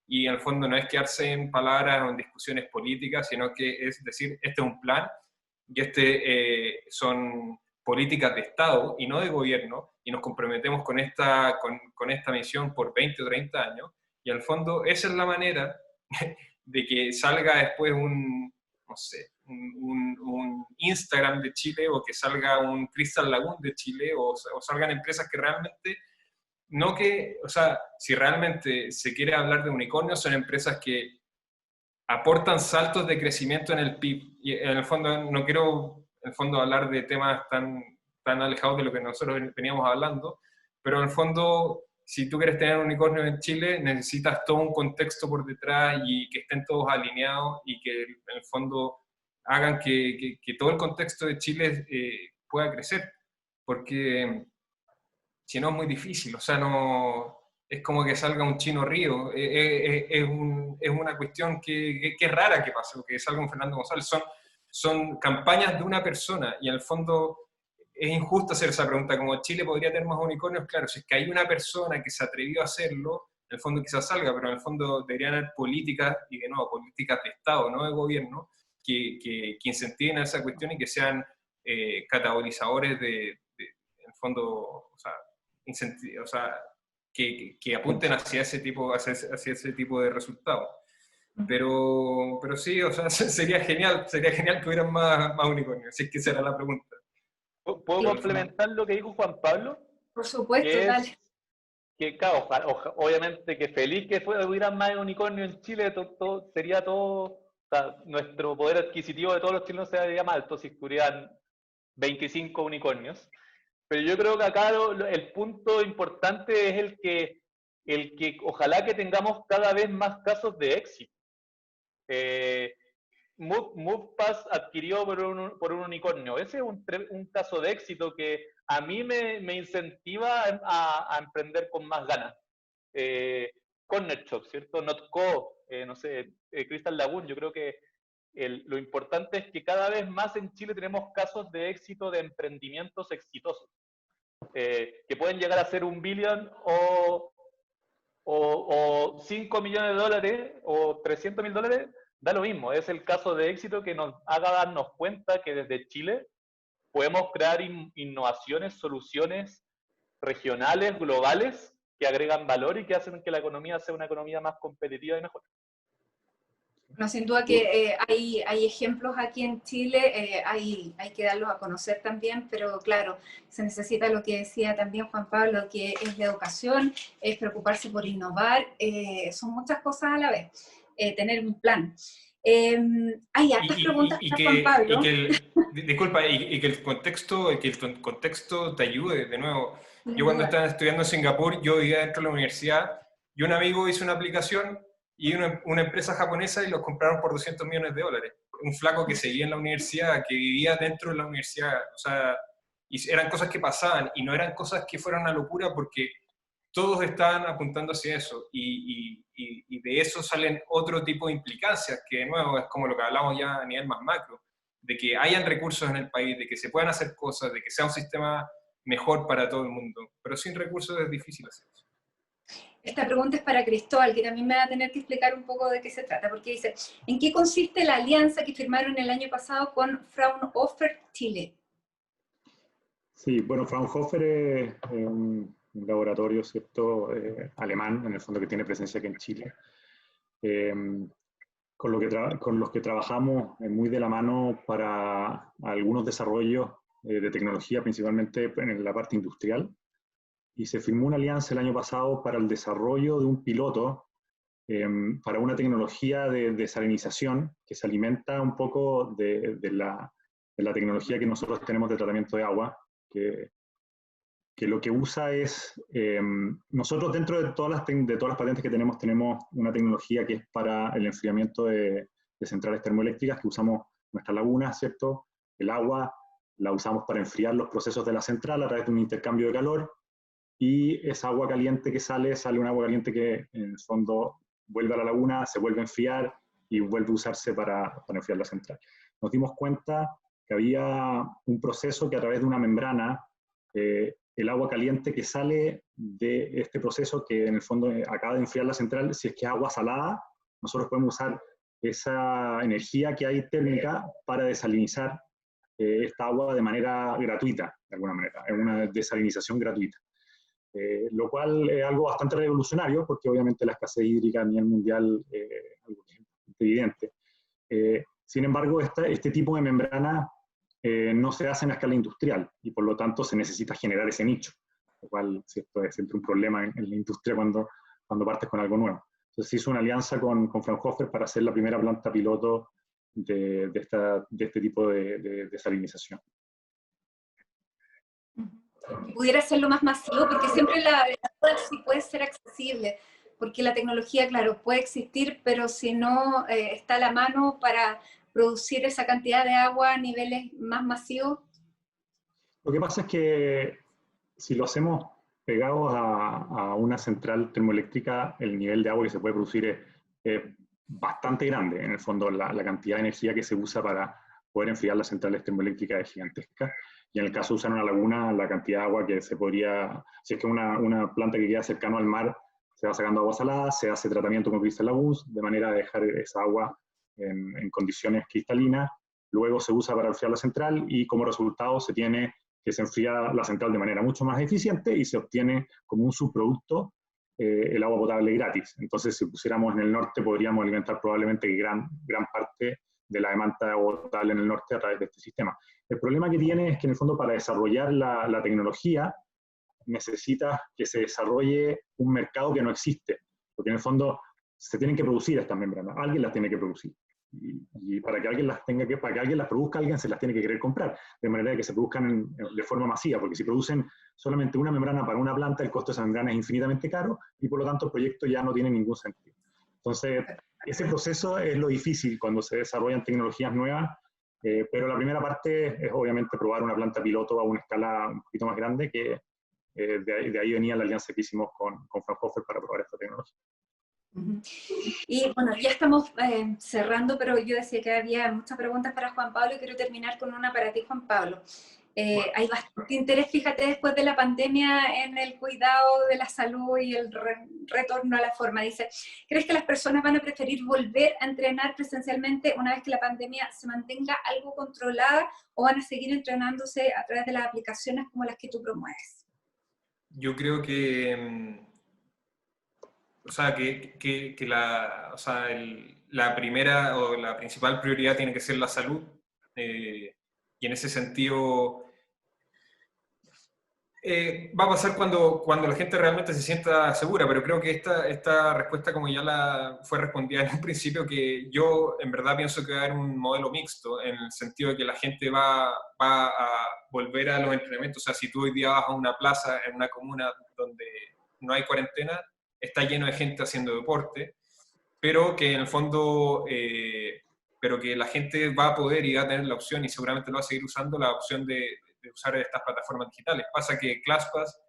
Speaker 4: Y en el fondo no es quedarse en palabras o en discusiones políticas, sino que es decir, este es un plan y son políticas de Estado y no de gobierno, y nos comprometemos con esta misión por 20 o 30 años, y en el fondo esa es la manera de que salga después un Instagram de Chile, o que salga un Crystal Lagoon de Chile, o salgan empresas que realmente, o sea, si realmente se quiere hablar de unicornios, son empresas que aportan saltos de crecimiento en el PIB. Y en el fondo, no quiero hablar de temas tan alejados de lo que nosotros veníamos hablando, pero en el fondo, si tú quieres tener unicornios en Chile, necesitas todo un contexto por detrás y que estén todos alineados y que en el fondo hagan que todo el contexto de Chile pueda crecer, porque si no es muy difícil. O sea, no es como que salga un Chino Río, es una cuestión que es rara que pase, o que salga un Fernando González. Son campañas de una persona, y en el fondo es injusto hacer esa pregunta, como Chile podría tener más unicornios. Claro, si es que hay una persona que se atrevió a hacerlo, el fondo quizás salga, pero en el fondo deberían haber políticas, y de nuevo, políticas de Estado, no de gobierno, que incentiven a esa cuestión y que sean catalizadores en el fondo, o sea, que apunten hacia ese tipo de resultados. Pero sí, o sea, sería genial que hubieran más unicornios, si es que esa era la pregunta.
Speaker 3: ¿Puedo complementar lo que dijo Juan Pablo?
Speaker 1: Por supuesto,
Speaker 3: Que
Speaker 1: dale.
Speaker 3: es que, claro, obviamente que feliz que hubieran más unicornios en Chile, sería todo, o sea, nuestro poder adquisitivo de todos los chilenos sería más alto si estuvieran 25 unicornios. Pero yo creo que acá el punto importante es el que ojalá que tengamos cada vez más casos de éxito. MovePass adquirió por un unicornio. Ese es un caso de éxito que a mí me incentiva a emprender con más ganas. Corner Shop, ¿cierto? Notco, no sé, Crystal Lagoon, yo creo que lo importante es que cada vez más en Chile tenemos casos de éxito de emprendimientos exitosos, que pueden llegar a ser $1 billion o 5 millones de dólares o $300.000, da lo mismo. Es el caso de éxito que nos haga darnos cuenta que desde Chile podemos crear innovaciones, soluciones regionales, globales, que agregan valor y que hacen que la economía sea una economía más competitiva y mejor.
Speaker 1: No, sin duda que hay ejemplos aquí en Chile, hay que darlos a conocer también, pero claro, se necesita lo que decía también Juan Pablo, que es la educación, es preocuparse por innovar, son muchas cosas a la vez, tener un plan. Hay hartas preguntas para Juan Pablo.
Speaker 4: Disculpa, y que el contexto te ayude, de nuevo. Yo cuando estaba estudiando en Singapur, yo vivía dentro de la universidad, y un amigo hizo una aplicación y una empresa japonesa y los compraron por $200 millones. Un flaco que seguía en la universidad, que vivía dentro de la universidad, o sea, y eran cosas que pasaban, y no eran cosas que fueran una locura porque todos estaban apuntando hacia eso, y de eso salen otro tipo de implicancias, que de nuevo es como lo que hablamos ya a nivel más macro, de que hayan recursos en el país, de que se puedan hacer cosas, de que sea un sistema mejor para todo el mundo, pero sin recursos es difícil hacer eso.
Speaker 1: Esta pregunta es para Cristóbal, que también me va a tener que explicar un poco de qué se trata, porque dice, ¿en qué consiste la alianza que firmaron el año pasado con Fraunhofer Chile?
Speaker 2: Sí, bueno, Fraunhofer es un laboratorio, ¿cierto?, alemán, en el fondo, que tiene presencia aquí en Chile, con los que trabajamos muy de la mano para algunos desarrollos de tecnología, principalmente en la parte industrial. Y se firmó una alianza el año pasado para el desarrollo de un piloto para una tecnología de desalinización que se alimenta un poco de la tecnología que nosotros tenemos de tratamiento de agua, que lo que usa es, nosotros dentro de todas las patentes que tenemos una tecnología que es para el enfriamiento de centrales termoeléctricas, que usamos nuestra laguna, ¿cierto? El agua la usamos para enfriar los procesos de la central a través de un intercambio de calor, y esa agua caliente que sale un agua caliente que en el fondo vuelve a la laguna, se vuelve a enfriar y vuelve a usarse para enfriar la central. Nos dimos cuenta que había un proceso que a través de una membrana, el agua caliente que sale de este proceso, que en el fondo acaba de enfriar la central, si es que es agua salada, nosotros podemos usar esa energía que hay térmica para desalinizar esta agua de manera gratuita, de alguna manera, es una desalinización gratuita. Lo cual es algo bastante revolucionario, porque obviamente la escasez hídrica a nivel mundial es algo evidente. Sin embargo, este tipo de membrana no se hace en a escala industrial, y por lo tanto se necesita generar ese nicho, lo cual, ¿cierto?, es siempre un problema en la industria cuando partes con algo nuevo. Entonces se hizo una alianza con Fraunhofer para hacer la primera planta piloto de este tipo de desalinización.
Speaker 1: Pudiera hacerlo más masivo, porque siempre la duda sí puede ser accesible, porque la tecnología, claro, puede existir, pero si no está a la mano para producir esa cantidad de agua a niveles más masivos.
Speaker 2: Lo que pasa es que si lo hacemos pegados a una central termoeléctrica, el nivel de agua que se puede producir es bastante grande. En el fondo, la cantidad de energía que se usa para poder enfriar las centrales termoeléctricas es gigantesca. Y en el caso de usar una laguna, la cantidad de agua que se podría, si es que una planta que queda cercano al mar, Se va sacando agua salada, se hace tratamiento con Crystal Lagoons, de manera de dejar esa agua en condiciones cristalinas. Luego se usa para enfriar la central y como resultado se tiene que se enfría la central de manera mucho más eficiente y se obtiene como un subproducto el agua potable gratis. Entonces, si pusiéramos en el norte, podríamos alimentar probablemente gran parte de la demanda de agua potable en el norte a través de este sistema. El problema que tiene es que en el fondo para desarrollar la tecnología necesitas que se desarrolle un mercado que no existe, porque en el fondo se tienen que producir estas membranas, alguien las tiene que producir. Y para que alguien para que alguien las produzca, alguien se las tiene que querer comprar, de manera que se produzcan de forma masiva, porque si producen solamente una membrana para una planta, el costo de esa membrana es infinitamente caro y por lo tanto el proyecto ya no tiene ningún sentido. Entonces, ese proceso es lo difícil cuando se desarrollan tecnologías nuevas, pero la primera parte es obviamente probar una planta piloto a una escala un poquito más grande, que de ahí venía la alianza que hicimos con Fraunhofer para probar esta tecnología.
Speaker 1: Y bueno, ya estamos cerrando, pero yo decía que había muchas preguntas para Juan Pablo y quiero terminar con una para ti, Juan Pablo. Hay bastante interés, fíjate, después de la pandemia en el cuidado de la salud y el retorno a la forma. Dice, ¿crees que las personas van a preferir volver a entrenar presencialmente una vez que la pandemia se mantenga algo controlada o van a seguir entrenándose a través de las aplicaciones como las que tú promueves?
Speaker 4: Yo creo que la primera o la principal prioridad tiene que ser la salud, y en ese sentido va a pasar cuando la gente realmente se sienta segura, pero creo que esta respuesta, como ya la fue respondida en un principio, que yo en verdad pienso que va a haber un modelo mixto, en el sentido de que la gente va a volver a los entrenamientos. O sea, si tú hoy día vas a una plaza en una comuna donde no hay cuarentena, está lleno de gente haciendo deporte, pero que en el fondo, pero que la gente va a poder y va a tener la opción, y seguramente lo va a seguir usando, la opción de usar estas plataformas digitales. Pasa que ClassPass,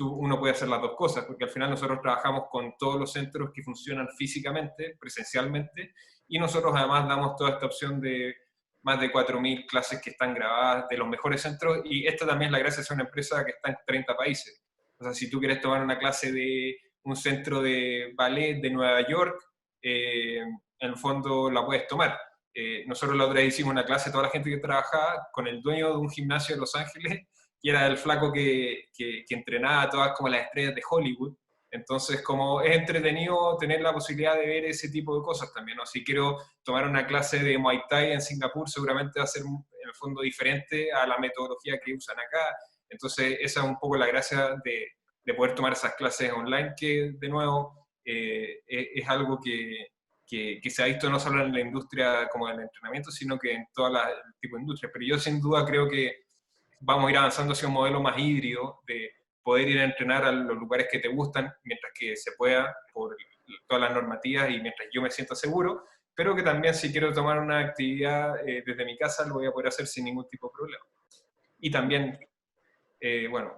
Speaker 4: uno puede hacer las dos cosas, porque al final nosotros trabajamos con todos los centros que funcionan físicamente, presencialmente, y nosotros además damos toda esta opción de más de 4.000 clases que están grabadas de los mejores centros, y esta también es la gracia de ser una empresa que está en 30 países. O sea, si tú quieres tomar una clase de un centro de ballet de Nueva York, en el fondo la puedes tomar. Nosotros la otra vez hicimos una clase, toda la gente que trabajaba, con el dueño de un gimnasio de Los Ángeles, y era el flaco que entrenaba a todas como las estrellas de Hollywood. Entonces, como es entretenido tener la posibilidad de ver ese tipo de cosas también, ¿no? Si quiero tomar una clase de Muay Thai en Singapur, seguramente va a ser en el fondo diferente a la metodología que usan acá. Entonces, esa es un poco la gracia de poder tomar esas clases online, que de nuevo es algo que se ha visto no solo en la industria como en el entrenamiento, sino que en todo el tipo de industria. Pero yo sin duda creo que vamos a ir avanzando hacia un modelo más híbrido, de poder ir a entrenar a los lugares que te gustan mientras que se pueda, por todas las normativas y mientras yo me sienta seguro, pero que también si quiero tomar una actividad desde mi casa lo voy a poder hacer sin ningún tipo de problema. Y también, bueno,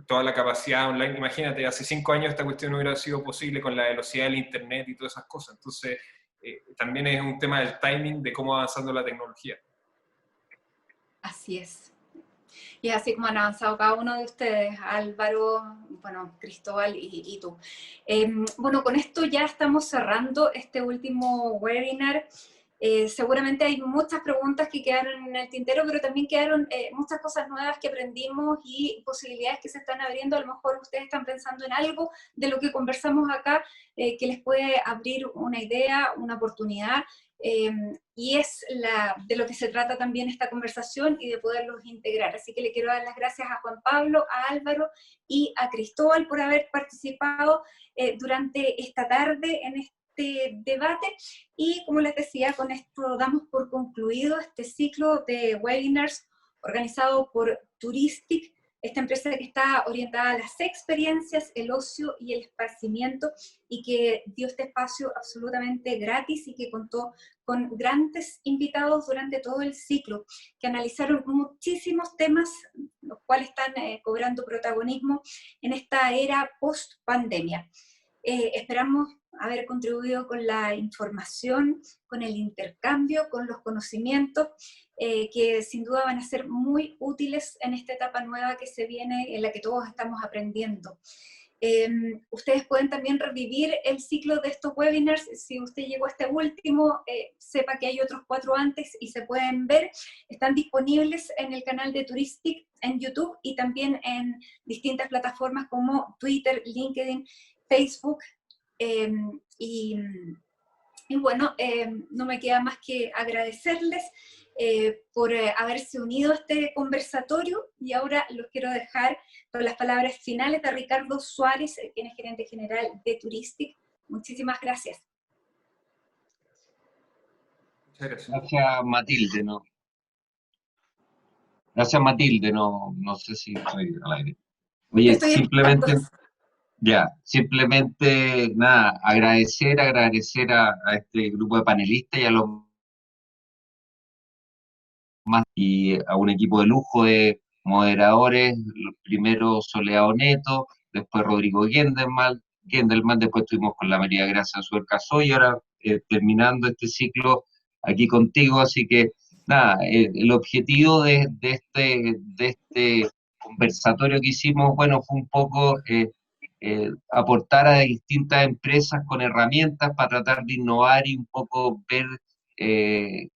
Speaker 4: toda la capacidad online. Imagínate, hace 5 años esta cuestión no hubiera sido posible con la velocidad del internet y todas esas cosas. Entonces, también es un tema del timing de cómo va avanzando la tecnología.
Speaker 1: Así es. Y es así como han avanzado cada uno de ustedes, Álvaro, bueno, Cristóbal y tú. Bueno, con esto ya estamos cerrando este último webinar. Seguramente hay muchas preguntas que quedaron en el tintero, pero también quedaron muchas cosas nuevas que aprendimos y posibilidades que se están abriendo. A lo mejor ustedes están pensando en algo de lo que conversamos acá que les puede abrir una idea, una oportunidad, y es de lo que se trata también esta conversación y de poderlos integrar. Así que le quiero dar las gracias a Juan Pablo, a Álvaro y a Cristóbal por haber participado durante esta tarde en este debate, y como les decía, con esto damos por concluido este ciclo de webinars organizado por Touristic, esta empresa que está orientada a las experiencias, el ocio y el esparcimiento, y que dio este espacio absolutamente gratis y que contó con grandes invitados durante todo el ciclo, que analizaron muchísimos temas, los cuales están cobrando protagonismo en esta era post-pandemia. Esperamos haber contribuido con la información, con el intercambio, con los conocimientos, que sin duda van a ser muy útiles en esta etapa nueva que se viene, en la que todos estamos aprendiendo. Ustedes pueden también revivir el ciclo de estos webinars. Si usted llegó a este último, sepa que hay otros 4 antes y se pueden ver. Están disponibles en el canal de Touristic en YouTube y también en distintas plataformas como Twitter, LinkedIn, Facebook. Y bueno, no me queda más que agradecerles por haberse unido a este conversatorio, y ahora los quiero dejar con las palabras finales de Ricardo Suárez, quien es gerente general de Touristic. Muchísimas gracias.
Speaker 4: Muchas gracias.
Speaker 5: Gracias, Matilde. Gracias, Matilde. No sé si estoy al aire. Oye, simplemente nada, agradecer a este grupo de panelistas y a los más, y a un equipo de lujo de moderadores, primero Soledad Neto, después Rodrigo Gendelman, después estuvimos con la María Gracia Suercasoy, y ahora terminando este ciclo aquí contigo. Así que nada, el objetivo de este conversatorio que hicimos, bueno, fue un poco aportar a distintas empresas con herramientas para tratar de innovar y un poco ver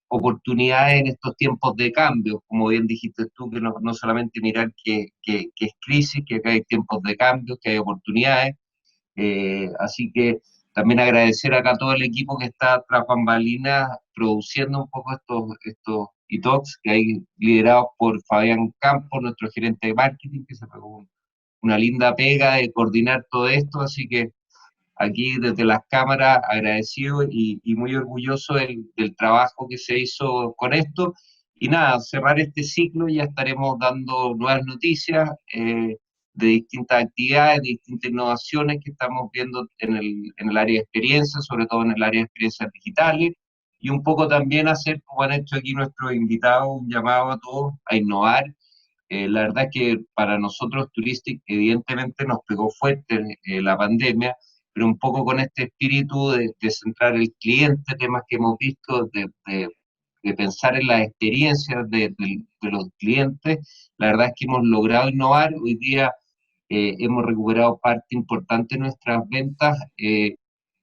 Speaker 5: oportunidades en estos tiempos de cambio, como bien dijiste tú, que no solamente mirar que es crisis, que acá hay tiempos de cambio, que hay oportunidades. Así que también agradecer acá a todo el equipo que está tras bambalinas produciendo un poco estos e-talks, que hay liderados por Fabián Campos, nuestro gerente de marketing, que se pegó una linda pega de coordinar todo esto. Así que aquí desde las cámaras agradecido y muy orgulloso del trabajo que se hizo con esto. Y nada, cerrar este ciclo, ya estaremos dando nuevas noticias de distintas actividades, de distintas innovaciones que estamos viendo en el área de experiencia, sobre todo en el área de experiencias digitales, y un poco también hacer, como han hecho aquí nuestros invitados, un llamado a todos a innovar. La verdad es que para nosotros Touristic evidentemente nos pegó fuerte la pandemia, pero un poco con este espíritu de centrar el cliente, temas que hemos visto, de pensar en las experiencias de los clientes. La verdad es que hemos logrado innovar. Hoy día hemos recuperado parte importante de nuestras ventas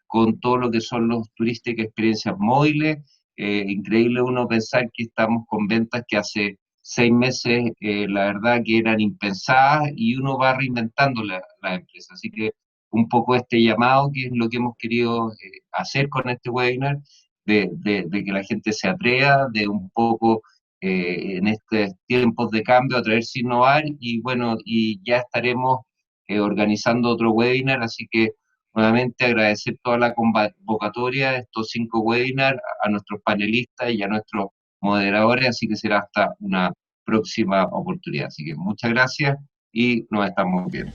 Speaker 5: con todo lo que son los Touristic experiencias móviles. Increíble uno pensar que estamos con ventas que hace 6 meses, la verdad que eran impensadas, y uno va reinventando la empresa. Así que un poco este llamado, que es lo que hemos querido hacer con este webinar, de que la gente se atreva, de un poco en estos tiempos de cambio atreverse a innovar, y bueno, y ya estaremos organizando otro webinar. Así que nuevamente agradecer toda la convocatoria de estos 5 webinars, a nuestros panelistas y a nuestros moderadores. Así que será hasta una próxima oportunidad. Así que muchas gracias y nos estamos viendo.